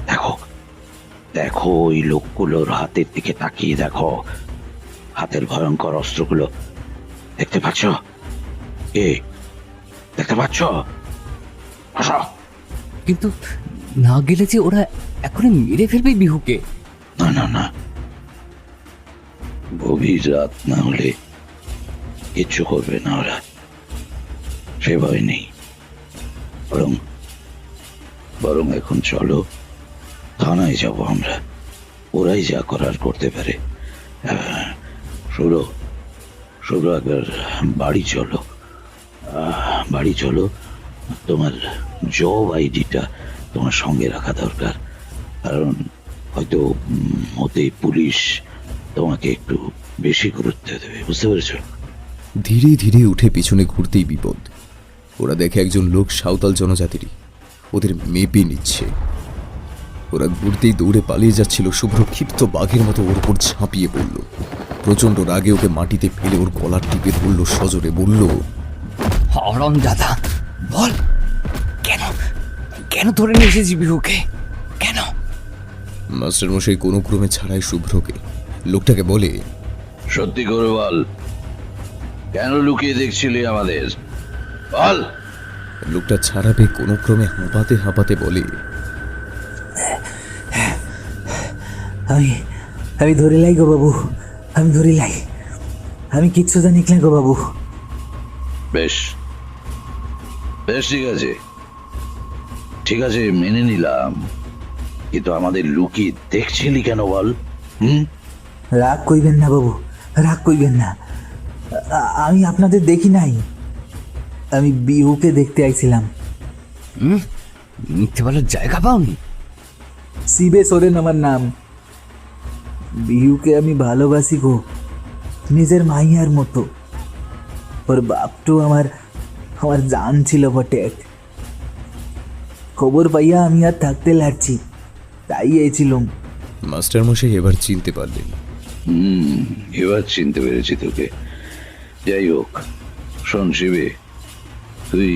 দেখো দেখো, ওই লোকগুলোর হাতের দিকে তাকিয়ে দেখো। হাতের ভয়ঙ্কর অস্ত্রগুলো দেখতে পাচ্ছ? এ দেখতে পাচ্ছ? বসো। কিন্তু না গেলে যে ওরা এখনই মেরে ফেলবে বিহুকে। না না না, গভীর রাত না হলে কিচ্ছু করবে না ওরা, সে ভয় নেই। বরং বরং এখন চলো, থানায় যাব আমরা। ওরাই যা করার করতে পারে। শুনো শুনো, একবার বাড়ি চলো, বাড়ি চলো। তোমার জব আইডিটা তোমার সঙ্গে রাখা দরকার, কারণ হয়তো মতে পুলিশ তোমাকে একটু বেশি গুরুত্ব দেবে, বুঝতে পেরেছ? ধীরে ধীরে উঠে পিছনে ঘুরতেই বিপদ। ওরা দেখে একজন লোক সাঁওতাল জনজাতিরই, ওদের মেপে নিচ্ছে। ওরা ঘুরতেই দৌড়ে পালিয়ে যাচ্ছিল। শুভ্র ক্ষিপ্ত বাঘের মতো ওর উপর ঝাঁপিয়ে পড়ল। প্রচণ্ড রাগে ওকে মাটিতে ফেলে ওর গলার টিপে ধরল, সজোরে বলল, হরম দাদা, বল কেন কেন ধরে নিয়ে এসেছি বিহুকে, কেন? মাস্টারমশাই কোনো ক্রমে ছাড়ায় শুভ্রকে। লোকটাকে বলে, সত্যি করে বল, কেন লুকিয়ে দেখছিলি আমাদের? বল। লোকটা ছাড়াবে কোনো ক্রমে হাঁপাতে হাঁপাতে বলে, আমি ধরে লাই গো বাবু, আমি ধরে লাই, আমি কিচ্ছু জানি না গো বাবু। বেশ বেশ, ঠিক আছে ঠিক আছে, মেনে নিলাম, কিন্তু আমাদের লুকিয়ে দেখছিলি কেন বল? রাগ কইবেন না বাবু, রাগ কইবেন না। আমি আপনাদের দেখি নাই, আমি বিহুকে দেখতে আইছিলাম। মিথ্যে বলার জায়গা পাওনি? শিবে সোরেন আমার নাম। বিহুকে আমি ভালোবাসি গো, নিজের মাইয়ার মতো। ওর বাপটু আমার জান ছিল বটে। খবর পাইয়া আমি আর থাকতে লাগছি, তাই এইছিলুম। মাস্টারমশাই এবার চিনতে পারলেন। এবার চিনতে পেরেছি তোকে। যাই হোক, শোন শিবে, তুই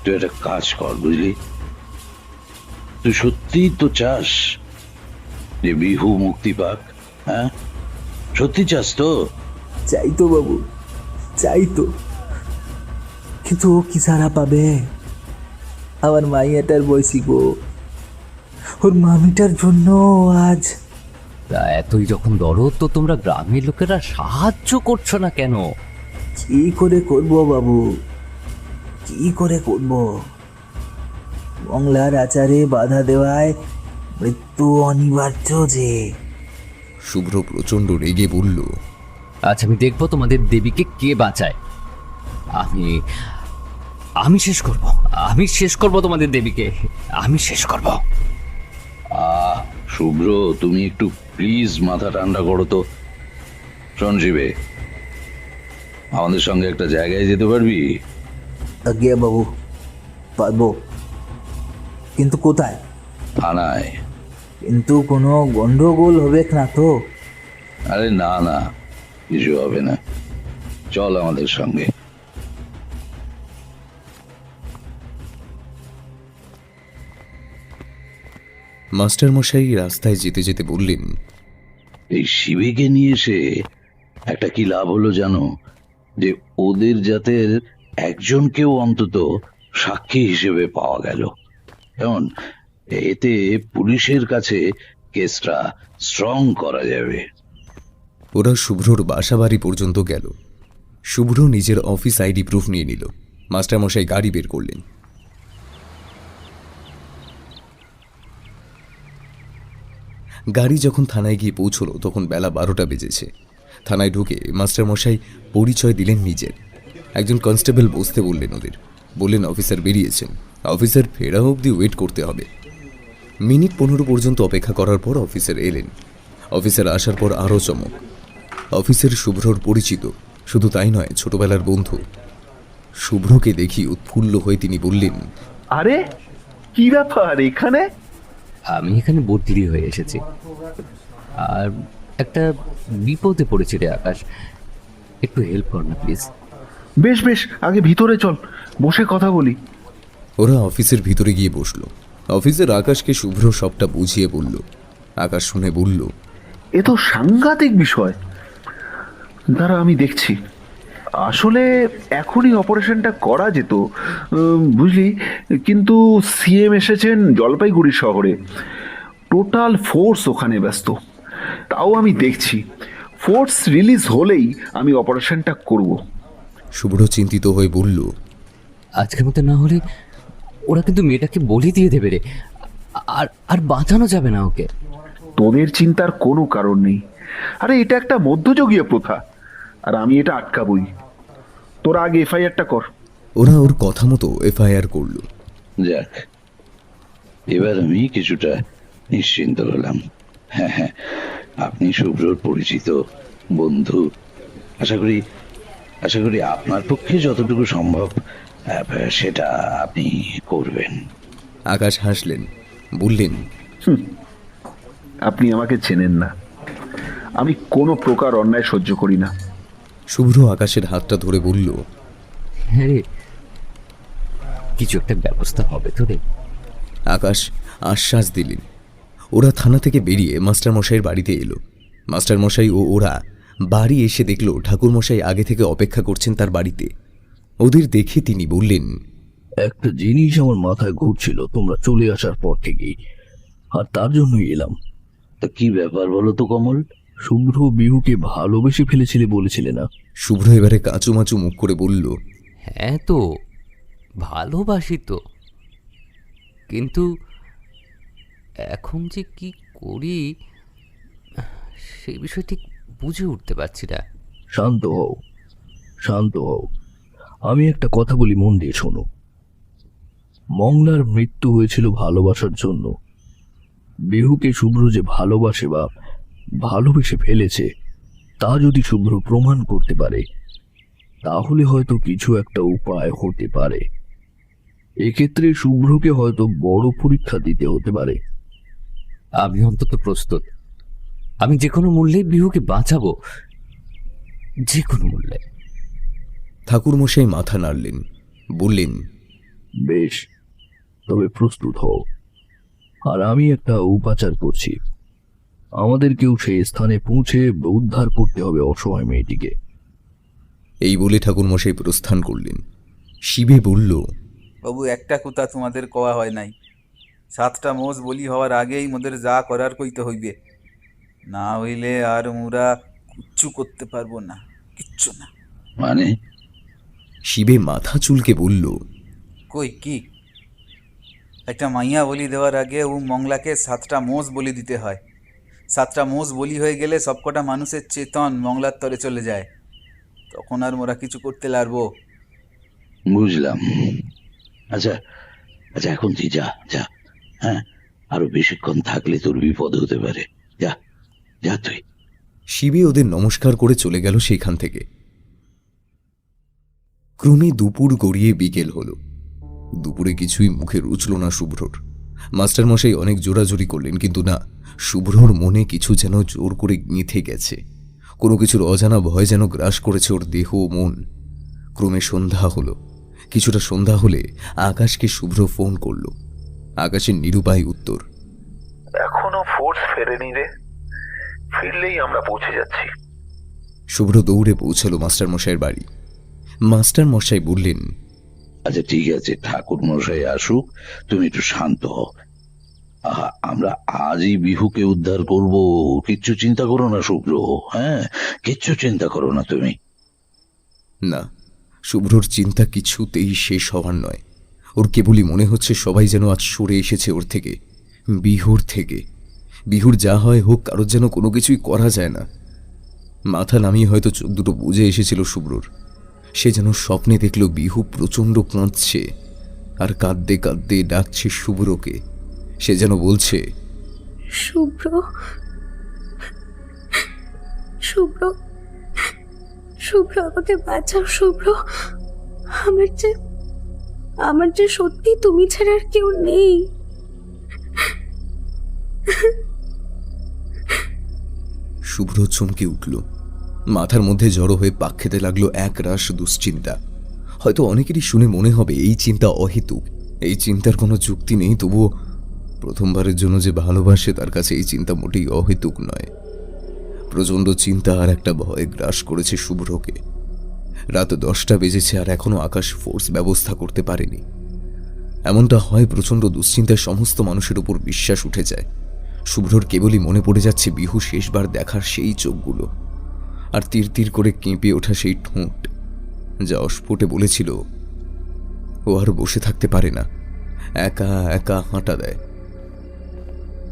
তুই একটা কাজ কর, বুঝলি? তুই সত্যিই তো চাস যে বিহু মুক্তি পাক? হ্যাঁ, সত্যি চাস তো? চাই তো বাবু, চাই তো, কিন্তু ও কি সারা পাবে? আমার মাইয়াটার বয়সী গো, ওর মামিটার জন্য আজ। তা এতই যখন দরদ, তো তোমরা গ্রামের লোকেরা সাহায্য করছো না কেন? কি করে করবো বাবু, কি করে করব? বাংলার আচারে বাধা দেওয়ায় মৃত্যু অনিবার্য যে। শুভ্র প্রচণ্ড রেগে বলল, আচ্ছা, আমি দেখবো তোমাদের দেবীকে কে বাঁচায়। আমি আমি শেষ করব, আমি শেষ করব তোমাদের দেবীকে, আমি শেষ করব। শুভ্র, তুমি একটু প্লিজ মাথা ঠান্ডা করো তো। শোন শিবে, আমাদের সঙ্গে একটা জায়গায় যেতে পারবি? আজ্ঞা বাবু, পারবো, কিন্তু কোথায়? থানায়। কিন্তু কোনো গন্ডগোল হবে না তো? আরে না না, কিছু হবে না, চল আমাদের সঙ্গে। মাস্টারমশাই রাস্তায় যেতে যেতে বললেন, এই শিবেকে নিয়ে এসে একটা কি লাভ হলো জানো? যে ওদের জাতের একজনকেও অন্তত সাক্ষী হিসেবে পাওয়া গেল। কেমন? এতে পুলিশের কাছে কেসটা স্ট্রং করা যাবে। ওরা শুভ্রর বাসা বাড়ি পর্যন্ত গেল। শুভ্র নিজের অফিস আইডি প্রুফ নিয়ে নিল। মাস্টারমশাই গাড়ি বের করলেন। গাড়ি যখন থানায় গিয়ে পৌঁছলো তখন বেলা 12টা বেজেছে। থানায় ঢুকে মাস্টারমশাই পরিচয় দিলেন নিজের। একজন কনস্টেবল বসতে বললেন ওদের, বললেন অফিসার বেরিয়েছেন, অফিসার ফেরা অবধি ওয়েট করতে হবে। মিনিট 15 পর্যন্ত অপেক্ষা করার পর অফিসার এলেন। অফিসার আসার পর আরও চমক, অফিসার শুভ্রর পরিচিত, শুধু তাই নয়, ছোটবেলার বন্ধু। শুভ্রকে দেখি উৎফুল্ল হয়ে তিনি বললেন, আরে কি ব্যাপার এখানে? আমি এখানে বদলি হয়ে এসেছি, আর একটা বিপদে পড়েছি রে আকাশ, একটু হেল্প কর না প্লিজ। বেশ বেশ, আগে ভিতরে চল, বসে কথা বলি। ওরা অফিসের ভিতরে গিয়ে বসলো। অফিসের আকাশকে শুভ্র সবটা বুঝিয়ে বলল। আকাশ শুনে বলল, এ তো সাংঘাতিক বিষয়। দাঁড়া, আমি দেখছি। আসলে এখনই অপারেশনটা করা যেত, বুঝলি, কিন্তু সিএম এসেছেন জলপাইগুড়ি শহরে, টোটাল ফোর্স ওখানে ব্যস্ত। তাও আমি দেখছি, ফোর্স রিলিজ হলেই আমি অপারেশনটা করব। শুভ্র চিন্তিত হয়ে বলল, আজকের মতো না হলে ওরা কিন্তু মেয়েটাকে বলি দিয়ে দেবে রে, আর আর বাঁচানো যাবে না ওকে। তোদের চিন্তার কোনো কারণ নেই। আরে এটা একটা মধ্যযুগীয় প্রথা, আর আমি এটা আটকাবই। তোরা আগে এফআইআরটা কর। ওরা ওর কথা মতো এফআইআর করল। যাক, এবার আমি কিছুটা নিশ্চিন্ত হলাম। হ্যাঁ হ্যাঁ, আপনি শুভ্রর পরিচিত বন্ধু, আশা করি আপনার পক্ষে যতটুকু সম্ভব সেটা আপনি করবেন। আকাশ হাসলেন, বললেন, আপনি আমাকে চেনেন না, আমি কোনো প্রকার অন্যায় সহ্য করি না। শুভ্র আকাশের হাতটা ধরে বলল, হ্যাঁ রে, কিছু একটা ব্যবস্থা হবে তো রে। আকাশ আশ্বাস দিলেন। ওরা থানা থেকে বেরিয়ে মাস্টারমশাইয়ের বাড়িতে এলো। মাস্টারমশাই ও ওরা বাড়ি এসে দেখল ঠাকুরমশাই আগে থেকে অপেক্ষা করছেন তার বাড়িতে। ওদের দেখে তিনি বললেন, একটা জিনিস আমার মাথায় ঘুরছিল তোমরা চলে আসার পর থেকেই, আর তার জন্যই এলাম। তা কি ব্যাপার বলো তো কমল? শুভ্র বিহুকে ভালোবেসে ফেলেছিলে বলেছিলে না? শুভ্র এবারে কাঁচুমাচু মুখ করে বলল, হ্যাঁ তো, ভালোবাসি তো, কিন্তু এখন যে কি করি সেই বিষয় ঠিক বুঝে উঠতে পারছি না। শান্ত হও, শান্ত হও। আমি একটা কথা বলি, মন দিয়ে শোনো। মংলার মৃত্যু হয়েছিল ভালোবাসার জন্য। বিহুকে শুভ্র যে ভালোবাসে বা ভালোবেসে ফেলেছে, তা যদি শুভ্র প্রমাণ করতে পারে, তাহলে হয়তো কিছু একটা উপায় হতে পারে। এক্ষেত্রে শুভ্রকে হয়তো বড় পরীক্ষা দিতে হতে পারে। আমি অন্তত প্রস্তুত। আমি যে কোনো মূল্যে বিহুকে বাঁচাবো, যে কোনো মূল্যে। ঠাকুরমশাই মাথা নাড়লেন, বললেন, বেশ, তবে প্রস্তুত হও। আর আমি একটা উপাচার করছি। আমাদেরকেও সেই স্থানে পৌঁছে উদ্ধার করতে হবে অসহায় মেয়েটিকে। এই বলে ঠাকুরমশাই প্রস্থান করলেন। শিবে বলল, বাবু, একটা কথা তোমাদের কওয়া হয় নাই। 7টা মোষ বলি হওয়ার আগেই মোদের যা করার কইতে হইবে, না হইলে আর মোরা কিচ্ছু করতে পারবো না, কিচ্ছু না। মানে? শিবে মাথা চুলকে বলল, কই কি? একটা মাইয়া বলি দেওয়ার আগে ও মংলাকে 7টা মোষ বলি দিতে হয়। 7টা মোষ বলি হয়ে গেলে সবকটা মানুষের চেতন মংলার তরে চলে যায়, তখন আর মোরা কিছু করতে পারবো। বুঝলাম। আচ্ছা আচ্ছা, এখন তুই যা যা। হ্যাঁ, আরো বেশিক্ষণ থাকলে তোর বিপদ হতে পারে। যা যা তুই। শিবে ওদের নমস্কার করে চলে গেল সেইখান থেকে। ক্রমে দুপুর গড়িয়ে বিকেল হলো। দুপুরে কিছুই মুখে রুচল না শুভ্রর। মাস্টারমশাই অনেক জোরাজুরি করলেন, কিন্তু না, শুভ্রর মনে কিছু যেন জোর করে গেঁথে গেছে। কোনো কিছুর অজানা ভয় যেন গ্রাস করেছে ওর দেহ ও মন। ক্রমে সন্ধ্যা হলো। কিছুটা সন্ধ্যা হলে আকাশকে শুভ্র ফোন করল। আকাশের নিরুপায় উত্তর, এখনো ফোর্স ফেরেনি রে, ফিরলেই আমরা পৌঁছে যাচ্ছি। শুভ্র দৌড়ে পৌঁছালো মাস্টারমশাইয়ের বাড়ি। মাস্টারমশাই বললেন, আচ্ছা ঠিক আছে, ঠাকুর মশাই আসুক, তুমি একটু শান্ত হও। আহা, আমরা আজই বিহুকে উদ্ধার করব, কিচ্ছু চিন্তা করো না শুভ্র। হ্যাঁ, কিচ্ছু চিন্তা করো না তুমি। না, শুভ্রর চিন্তা কিছুতেই শেষ হওয়ার নয়। ওর কেবলই মনে হচ্ছে সবাই যেন আজ সরে এসেছে ওর থেকে, বিহুর থেকে। বিহুর যা হয় হোক, কারোর যেন কোনো কিছুই করা যায় না। মাথা নামিয়ে হয়তো চোখ দুটো বুঝে এসেছিল শুভ্রর। সে যেন স্বপ্নে দেখল বিহু প্রচণ্ড কাঁদছে, আর কাঁদতে কাঁদতে ডাকছে শুভ্রকে। সে যেন বলছে, শুভ্র, শুভ্র, শুভ্র, আমাকে বাঁচাও শুভ্র। আমার যে সত্যি তুমি ছাড়া আর কেউ নেই। শুভ্র চমকে উঠল। মাথার মধ্যে জড়ো হয়ে পাক খেতে লাগলো এক রাশ দুশ্চিন্তা। হয়তো অনেকেরই শুনে মনে হবে এই চিন্তা অহেতুক, এই চিন্তার কোনো যুক্তি নেই। তবুও প্রথমবারের জন্য যে ভালোবাসে তার কাছে এই চিন্তা মোটেই অহেতুক নয়। প্রচণ্ড চিন্তা আর একটা ভয় গ্রাস করেছে শুভ্রকে। রাত 10টা বেজেছে, আর এখনো আকাশ ফোর্স ব্যবস্থা করতে পারেনি। এমনটা হয়, প্রচণ্ড দুশ্চিন্তায় সমস্ত মানুষের উপর বিশ্বাস উঠে যায়। শুভ্রর কেবলই মনে পড়ে যাচ্ছে বিহু শেষবার দেখার সেই চোখগুলো, আর তীর তীর করে কেঁপে ওঠা সেই ঠোঁট, যা অস্ফুটে বলেছিল ও আর বসে থাকতে পারে না, একা একা হাঁটা দেয়।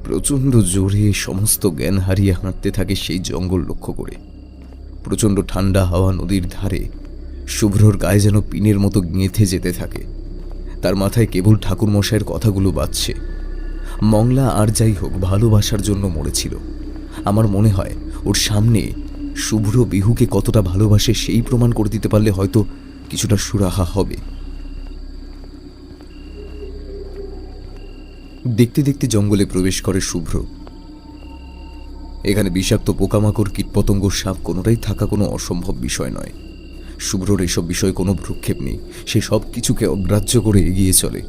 প্রচণ্ড জোরে সমস্ত জ্ঞান হারিয়ে হাঁটতে থাকে সেই জঙ্গল লক্ষ্য করে। প্রচণ্ড ঠান্ডা হাওয়া নদীর ধারে শুভ্রর গায়ে যেন পিনের মতো গেঁথে যেতে থাকে। তার মাথায় কেবল ঠাকুরমশাইয়ের কথাগুলো বাজছে। মংলা আর যাই হোক ভালোবাসার জন্য মরেছিল। আমার মনে হয় ওর সামনে শুভ্র বিহুকে কতটা ভালোবাসে সেই প্রমাণ করে দিতে পারলে হয়তো কিছুটা সুরাহা হবে। দেখতে দেখতে জঙ্গলে প্রবেশ করে শুভ্র। এখানে বিষাক্ত পোকামাকড়, কীটপতঙ্গ, সাপ কোনোটাই থাকা কোনো অসম্ভব বিষয় নয়। শুভ্রর এসব বিষয়ে কোনো ভ্রুক্ষেপ নেই। সে সব কিছুকে অগ্রাহ্য করে এগিয়ে চলে।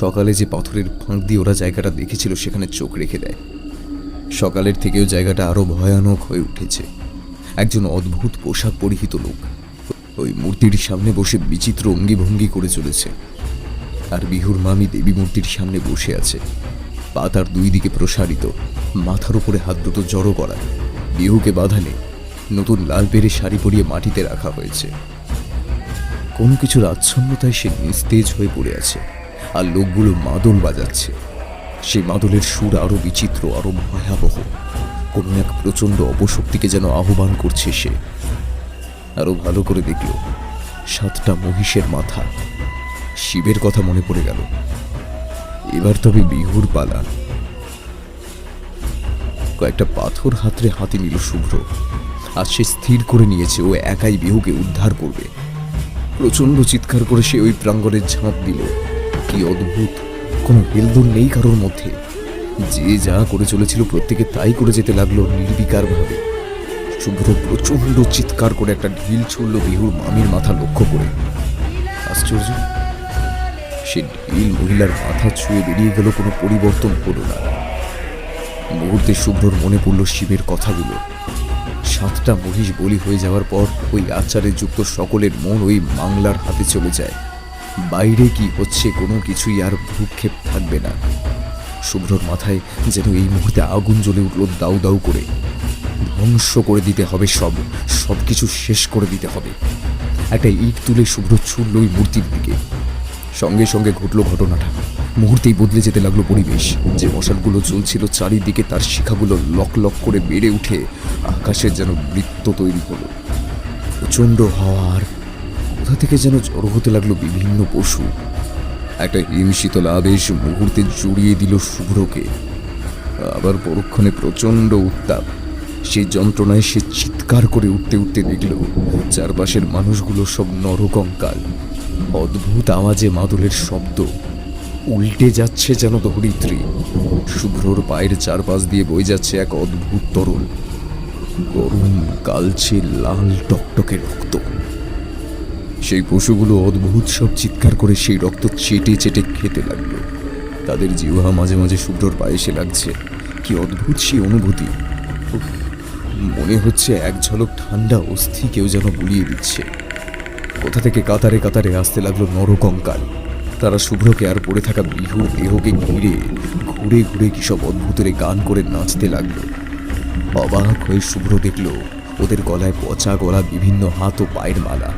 সকালে যে পাথরের ফাঁক দিয়ে ওরা জায়গাটা দেখেছিল সেখানে চোখ রেখে দেয়। সকালের থেকেও জায়গাটা আরো ভয়ানক হয়ে উঠেছে। একজন অদ্ভুত পোশাক পরিহিত লোক ওই মূর্তির সামনে বসে বিচিত্র অঙ্গিভঙ্গি করে চলেছে। আর বিহুর মামি দেবী মূর্তির সামনে বসে আছে, পা তার দুই দিকে প্রসারিত, মাথার উপরে হাত দুটো জড়ো করা। বিহুকে বাঁধানে নতুন লাল পেরে শাড়ি পরিয়ে মাটিতে রাখা হয়েছে। কোনো কিছুর আচ্ছন্নতায় সে নিস্তেজ হয়ে পড়ে আছে, আর লোকগুলো মাদল বাজাচ্ছে। সেই মাদলের সুর আরো বিচিত্র, আরো ভয়াবহ। কোনো এক প্রচণ্ড অপশক্তিকে যেন আহ্বান করছে সে। আরো ভালো করে দেখল 7টা মহিষের মাথা। শিবের কথা মনে পড়ে গেল। এবার তবে বিহুর পালা। কয়েকটা পাথর হাতড়ে হাতে নিল শুভ্র। আর সে স্থির করে নিয়েছে ও একাই বিহুকে উদ্ধার করবে। প্রচণ্ড চিৎকার করে সে ওই প্রাঙ্গণে ঝাঁপ দিল। কি অদ্ভুত, কোনো হেলদোল নেই কারোর মধ্যে। যে যা করে চলেছিল প্রত্যেকে তাই করে যেতে লাগলো নির্বিকারভাবে। শুভ্র প্রচন্ড চিৎকার করে একটা ঢিল ছুড়ল বিহুর মামির মাথা লক্ষ্য করে। আশ্চর্য, সে ঢিল মহিলার মাথা ছুঁয়ে বেরিয়ে গেল, কোনো পরিবর্তন হলো না। মুহূর্তে শুভ্রর মনে পড়ল শিবের কথাগুলো। 7টা মহিষ বলি হয়ে যাওয়ার পর ওই আচারে যুক্ত সকলের মন ওই মাংলার হাতে চলে যায়। বাইরে কি হচ্ছে কোনো কিছুই আর ভ্রুক্ষেপ থাকবে না। শুভ্রর মাথায় যেন এই মুহূর্তে আগুন জ্বলে উঠল দাউ দাউ করে। ধ্বংস করে দিতে হবে, সব কিছু শেষ করে দিতে হবে। একটা ইট তুলে শুভ্র ছুটল ওই মূর্তির দিকে। সঙ্গে সঙ্গে ঘটল ঘটনাটা। মুহূর্তেই বদলে যেতে লাগলো পরিবেশ। যে মশালগুলো চলছিল চারিদিকে তার শিখাগুলো লক লক করে বেড়ে উঠে আকাশের যেন বৃত্ত তৈরি হলো। প্রচণ্ড হাওয়ার কোথা থেকে যেন জড়ো হতে লাগলো বিভিন্ন পশু। একটা হিমশীতল আবেশ মুহূর্তে জড়িয়ে দিল শুভ্রকে। আবার পরক্ষণে প্রচণ্ড উত্তাপ। সেই যন্ত্রণায় সে চিৎকার করে উঠতে উঠতে দেখল চারপাশের মানুষগুলো সব নরকঙ্কাল। অদ্ভুত আওয়াজে মাদলের শব্দ। উল্টে যাচ্ছে যেন ধরিত্রী। শুভ্রর পায়ের চারপাশ দিয়ে বয়ে যাচ্ছে এক অদ্ভুত তরল, গরম কালচে লাল টকটকে রক্ত। সেই পশুগুলো অদ্ভুত সব চিৎকার করে সেই রক্ত চেটে চেটে খেতে লাগলো। তাদের জিহ্বা মাঝে মাঝে শুভ্রর পায়ে এসে লাগছে। কি অদ্ভুত সেই অনুভূতি! উফ, মনে হচ্ছে এক ঝলক ঠান্ডা অস্থি কেউ যেন বুলিয়ে দিচ্ছে। কোথা থেকে কাতারে কাতারে আসতে লাগলো নরকঙ্কাল। তারা শুভ্রকে আর পড়ে থাকা বিহুর দেহকে ঘিরে ঘুরে ঘুরে কি সব অদ্ভুতরে গান করে নাচতে লাগলো। অবাক হয়ে শুভ্র দেখল ওদের গলায় পচা গলা বিভিন্ন হাত ও পায়ের মালা,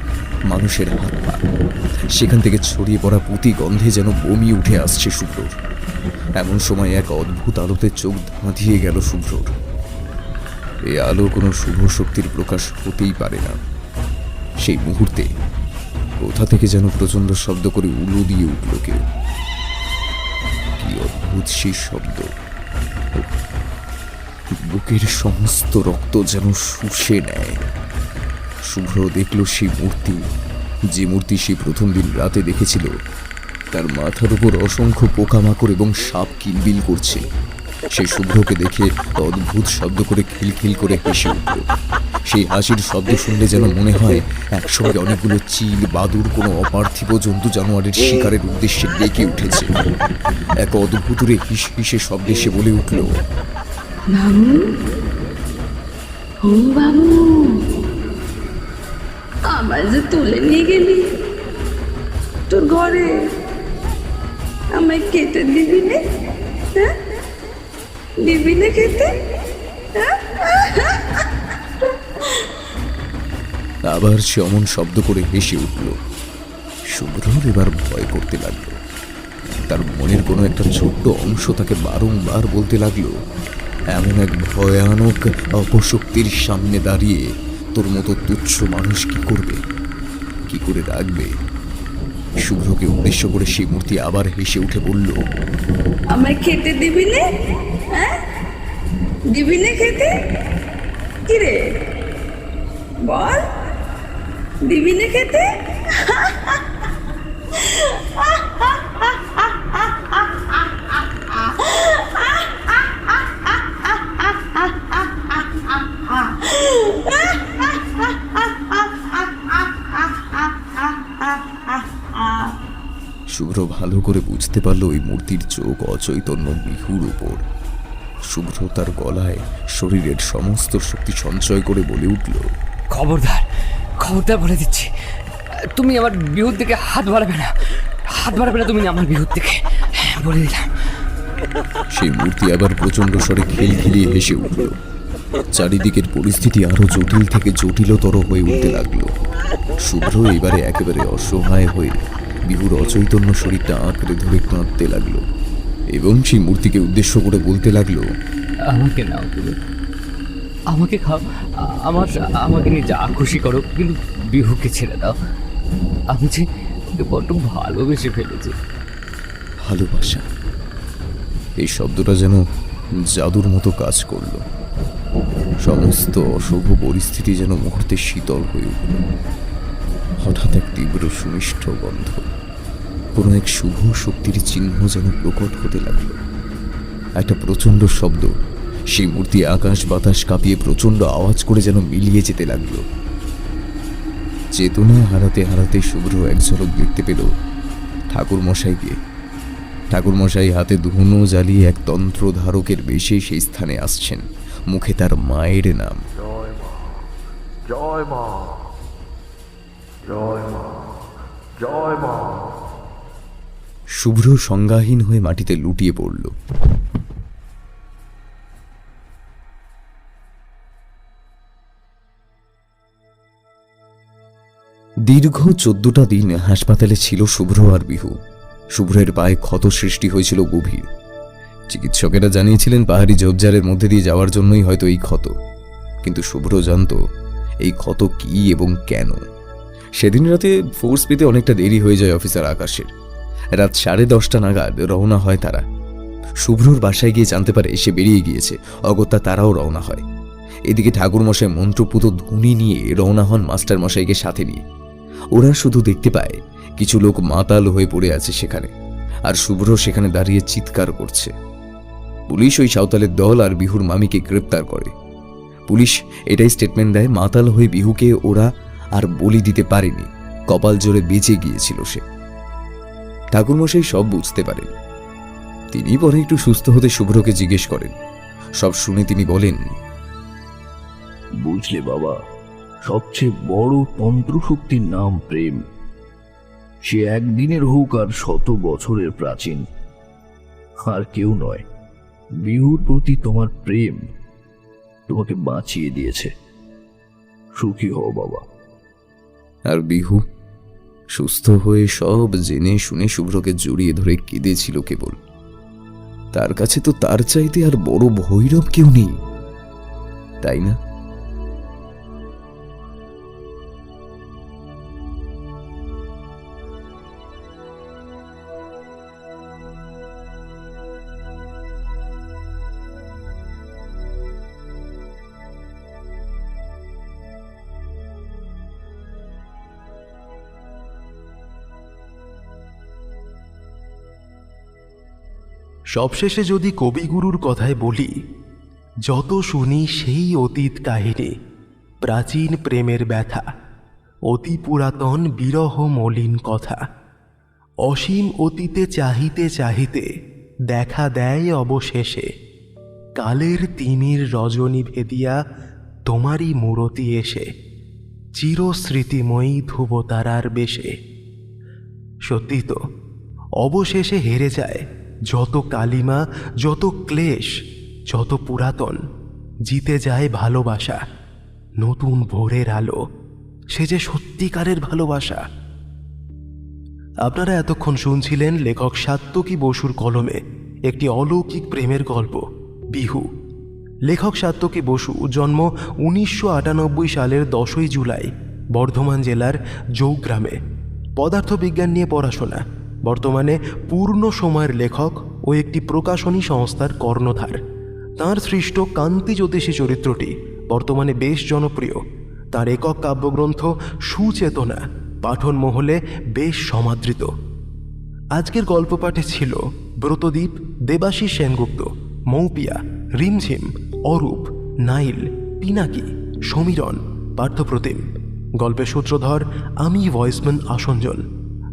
মানুষের হাত পা। সেখান থেকে ছড়িয়ে পড়া পুঁতি গন্ধে যেন বমি উঠে আসছে শুভ্রর। এমন সময় এক অদ্ভুত আলোতে চোখ ধাঁধিয়ে গেল শুভ্রর। এই আলো কোনো শুভ শক্তির প্রকাশ হতেই পারে না। সেই মুহূর্তে কোথা থেকে যেন প্রচন্ড শব্দ করে উলু দিয়ে উঠল কেউ। কি অদ্ভুত সেই শব্দ! বুকের সমস্ত রক্ত যেন শুষে নেয়। শুভ্র দেখল সেই মূর্তি, যে মূর্তি সে প্রথম দিন রাতে দেখেছিল। তার মাথার উপর অসংখ্য পোকামাকড় এবং সাপ কিলবিল করছে। সে শুভ্রকে দেখে অদ্ভুত শব্দ করে খিলখিল করে হেসে উঠল। সেই হাসির শব্দ শুনলে যেন মনে হয় একসঙ্গে অনেকগুলো চিল বাদুর কোনো অপার্থিব জন্তু জানোয়ারের শিকারের উদ্দেশ্যে ডেকে উঠেছে। এক অদ্ভুতরে হিস হিসে শব্দে সে বলে উঠল, বাবু, ও বাবু, আমার যে তুলে নিয়ে গেলি তোর ঘরে, আমায় খেতে দিবি না? হ্যাঁ, দিবি না খেতে? আবার সে অমন শব্দ করে হেসে উঠল। শুভ্রর এবার ভয় করতে লাগলো। তার মনের কোনো একটা ছোট্ট অংশ তাকে বারংবার বলতে লাগলো, এমন এক ভয়ানক অপশক্তির সামনে দাঁড়িয়ে তোর মতো তুচ্ছ মানুষ কি করবে, কি করে রাখবে? শুভ্রকে উদ্দেশ্য করে সেই মূর্তি আবার হেসে উঠে বলল, আমায় খেতে দিবি না? হ্যাঁ, দিবি না খেতে? কি রে বল, দিবি না খেতে? শুভ্র ভালো করে বুঝতে পারল ওই মূর্তির চোখ অচৈতন্য বিহুর উপর। শুভ্র তার গলায় শরীরের সমস্ত শক্তি সঞ্চয় করে বলে উঠল, খবরদার, খবরদার বলে দিচ্ছি, তুমি আমার বিহুর দিকে হাত বাড়াবে না, হাত বাড়াবে না তুমি আমার বিহুর দিকে, বলে দিলাম। সেই মূর্তি আবার প্রচন্ড স্বরে খিলখিলিয়ে হেসে উঠল। চারিদিকের পরিস্থিতি আরো জটিল থেকে জটিলতর হয়ে উঠতে লাগলো। শুভ্র এবারে একেবারে অসহায় হয়ে বিহুর অচৈতন্য শরীরটা আঁকড়ে ধরে কাঁদতে লাগলো এবং সেই মূর্তিকে উদ্দেশ্য করে বলতে লাগলো, আমাকে নাও তুমি, আমাকে খাও, আমাকে নিয়ে যা খুশি করো, কিন্তু বিহুকে ছেড়ে দাও। আমি যে ওকে বড্ড ভালোবেসে ফেলেছি। ভালোবাসা, এই শব্দটা যেন জাদুর মতো কাজ করলো। সমস্ত অশুভ পরিস্থিতি যেন মুহূর্তে শীতল হয়ে উঠল। হঠাৎ এক তীব্র সুমিষ্ট গন্ধ, কোনো এক শুভ শক্তির চিহ্ন যেন প্রকট হতে লাগলো। একটা প্রচণ্ড শব্দ, সেই মূর্তি আকাশ বাতাস কাঁপিয়ে প্রচণ্ড আওয়াজ করে যেন মিলিয়ে যেতে লাগলো। চেতনা হারাতে হারাতে শুভ্র এক ঝলক দেখতে পেল ঠাকুরমশাইকে। ঠাকুরমশাই হাতে ধুনো জ্বালিয়ে এক তন্ত্রধারকের বেশে সেই স্থানে আসছেন, মুখে তার মায়ের নাম। জয় মা, জয় মা, জয় মা। শুভ্র সংজ্ঞাহীন হয়ে মাটিতে লুটিয়ে পড়ল। দীর্ঘ 14টা দিন হাসপাতালে ছিল শুভ্র আর বিহু। শুভ্রের পায়ে ক্ষত সৃষ্টি হয়েছিল গভীর। চিকিৎসকেরা জানিয়েছিলেন পাহাড়ি ঝোপঝাড়ের মধ্যে দিয়ে যাওয়ার জন্যই হয়তো এই ক্ষত, কিন্তু শুভ্র জানত এই ক্ষত কি এবং কেন। সেদিন রাতে ফোর্স পেতে অনেকটা দেরি হয়ে যায় অফিসার আকাশের। রাত 10:30 নাগাদ রওনা হয় তারা। শুভ্রর বাসায় গিয়ে জানতে পারে সে বেরিয়ে গিয়েছে। অগত্যা তারাও রওনা হয়। এদিকে ঠাকুরমশাই মন্ত্রপুত ধুনি নিয়ে রওনা হন মাস্টার মশাইকে সাথে নিয়ে। ওরা শুধু দেখতে পায় কিছু লোক মাতাল হয়ে পড়ে আছে সেখানে, আর শুভ্র সেখানে দাঁড়িয়ে চিৎকার করছে। পুলিশ ওই সাঁওতালের দল আর বিহুর মামিকে গ্রেপ্তার করে। পুলিশ এটাই স্টেটমেন্ট দেয়, মাতাল হয়ে বিহুকে ওরা আর বলি দিতে পারেনি, কপাল জোরে বেঁচে গিয়েছিল সে। ঠাকুরমশাই সব বুঝতে পারেন। তিনি পরে একটু সুস্থ হতে শুভ্রকে জিজ্ঞেস করেন। সব শুনে তিনি বলেন, বুঝলে বাবা, সবচেয়ে বড় তন্ত্রশক্তির নাম প্রেম। সে একদিনের হোক আর 100 বছরের প্রাচীন। আর কেউ নয়, বিহুর প্রতি তোমার প্রেম তোমাকে বাঁচিয়ে দিয়েছে। সুখী হও বাবা। আর বিহু সুস্থ হয়ে সব জেনে শুনে শুভ্রকে জড়িয়ে ধরে কেঁদেছিল কেবল। তার কাছে তো তার চাইতে আর বড় ভৈরব কেউ নেই, তাই না? সবশেষে যদি কবিগুরুর কথায় বলি, যত শুনি সেই অতীত কাহিনী, প্রাচীন প্রেমের ব্যথা, অতি পুরাতন বিরহ মলিন কথা, অসীম অতীতে চাহিতে চাহিতে দেখা দেয় অবশেষে কালের তিমির রজনী ভেদিয়া তোমারই মূরতি এসে চিরস্মৃতিময়ী ধ্রুবতারার বেশে। সত্যি তো, অবশেষে হেরে যায় যত কালিমা, যত ক্লেশ, যত পুরাতন, জিতে যায় ভালোবাসা, নতুন ভোরের আলো, সে যে সত্যিকারের ভালোবাসা। আপনারা এতক্ষণ শুনছিলেন লেখক সাত্যকী বসুর কলমে একটি অলৌকিক প্রেমের গল্প বিহু। লেখক সাত্যকী বসু জন্ম 1998 সালের 10ই জুলাই বর্ধমান জেলার জৌগ্রামে। পদার্থবিজ্ঞান নিয়ে পড়াশোনা। বর্তমানে পূর্ণ সময়ের লেখক ও একটি প্রকাশনী সংস্থার কর্ণধার। তাঁর সৃষ্ট কান্তি জ্যোতিষী চরিত্রটি বর্তমানে বেশ জনপ্রিয়। তাঁর একক কাব্যগ্রন্থ সুচেতনা পাঠন মহলে বেশ সমাদৃত। আজকের গল্প পাঠে ছিল ব্রতদীপ, দেবাশিস সেনগুপ্ত, মৌপিয়া, রিমঝিম, অরূপ, নাইল, পিনাকি, সমীরণ, পার্থপ্রতিম। গল্পের সূত্রধর আমি, ভয়েসম্যান আসঞ্জন।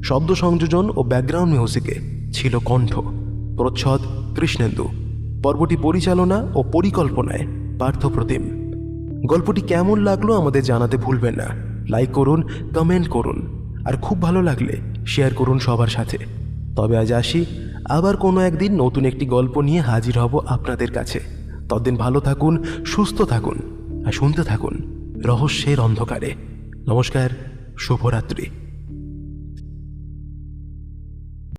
শব্দ সংযোজন ও ব্যাকগ্রাউন্ড মিউজিকে ছিল কণ্ঠ, প্রচ্ছদ কৃষ্ণেন্দু। পর্বটি পরিচালনা ও পরিকল্পনায় পার্থপ্রতিম। গল্পটি কেমন লাগলো আমাদের জানাতে ভুলবেন না। লাইক করুন, কমেন্ট করুন, আর খুব ভালো লাগলে শেয়ার করুন সবার সাথে। তবে আজ আসি, আবার কোনো একদিন নতুন একটি গল্প নিয়ে হাজির হব আপনাদের কাছে। ততদিন ভালো থাকুন, সুস্থ থাকুন, আর শুনতে থাকুন রহস্যের অন্ধকারে। নমস্কার, শুভরাত্রি।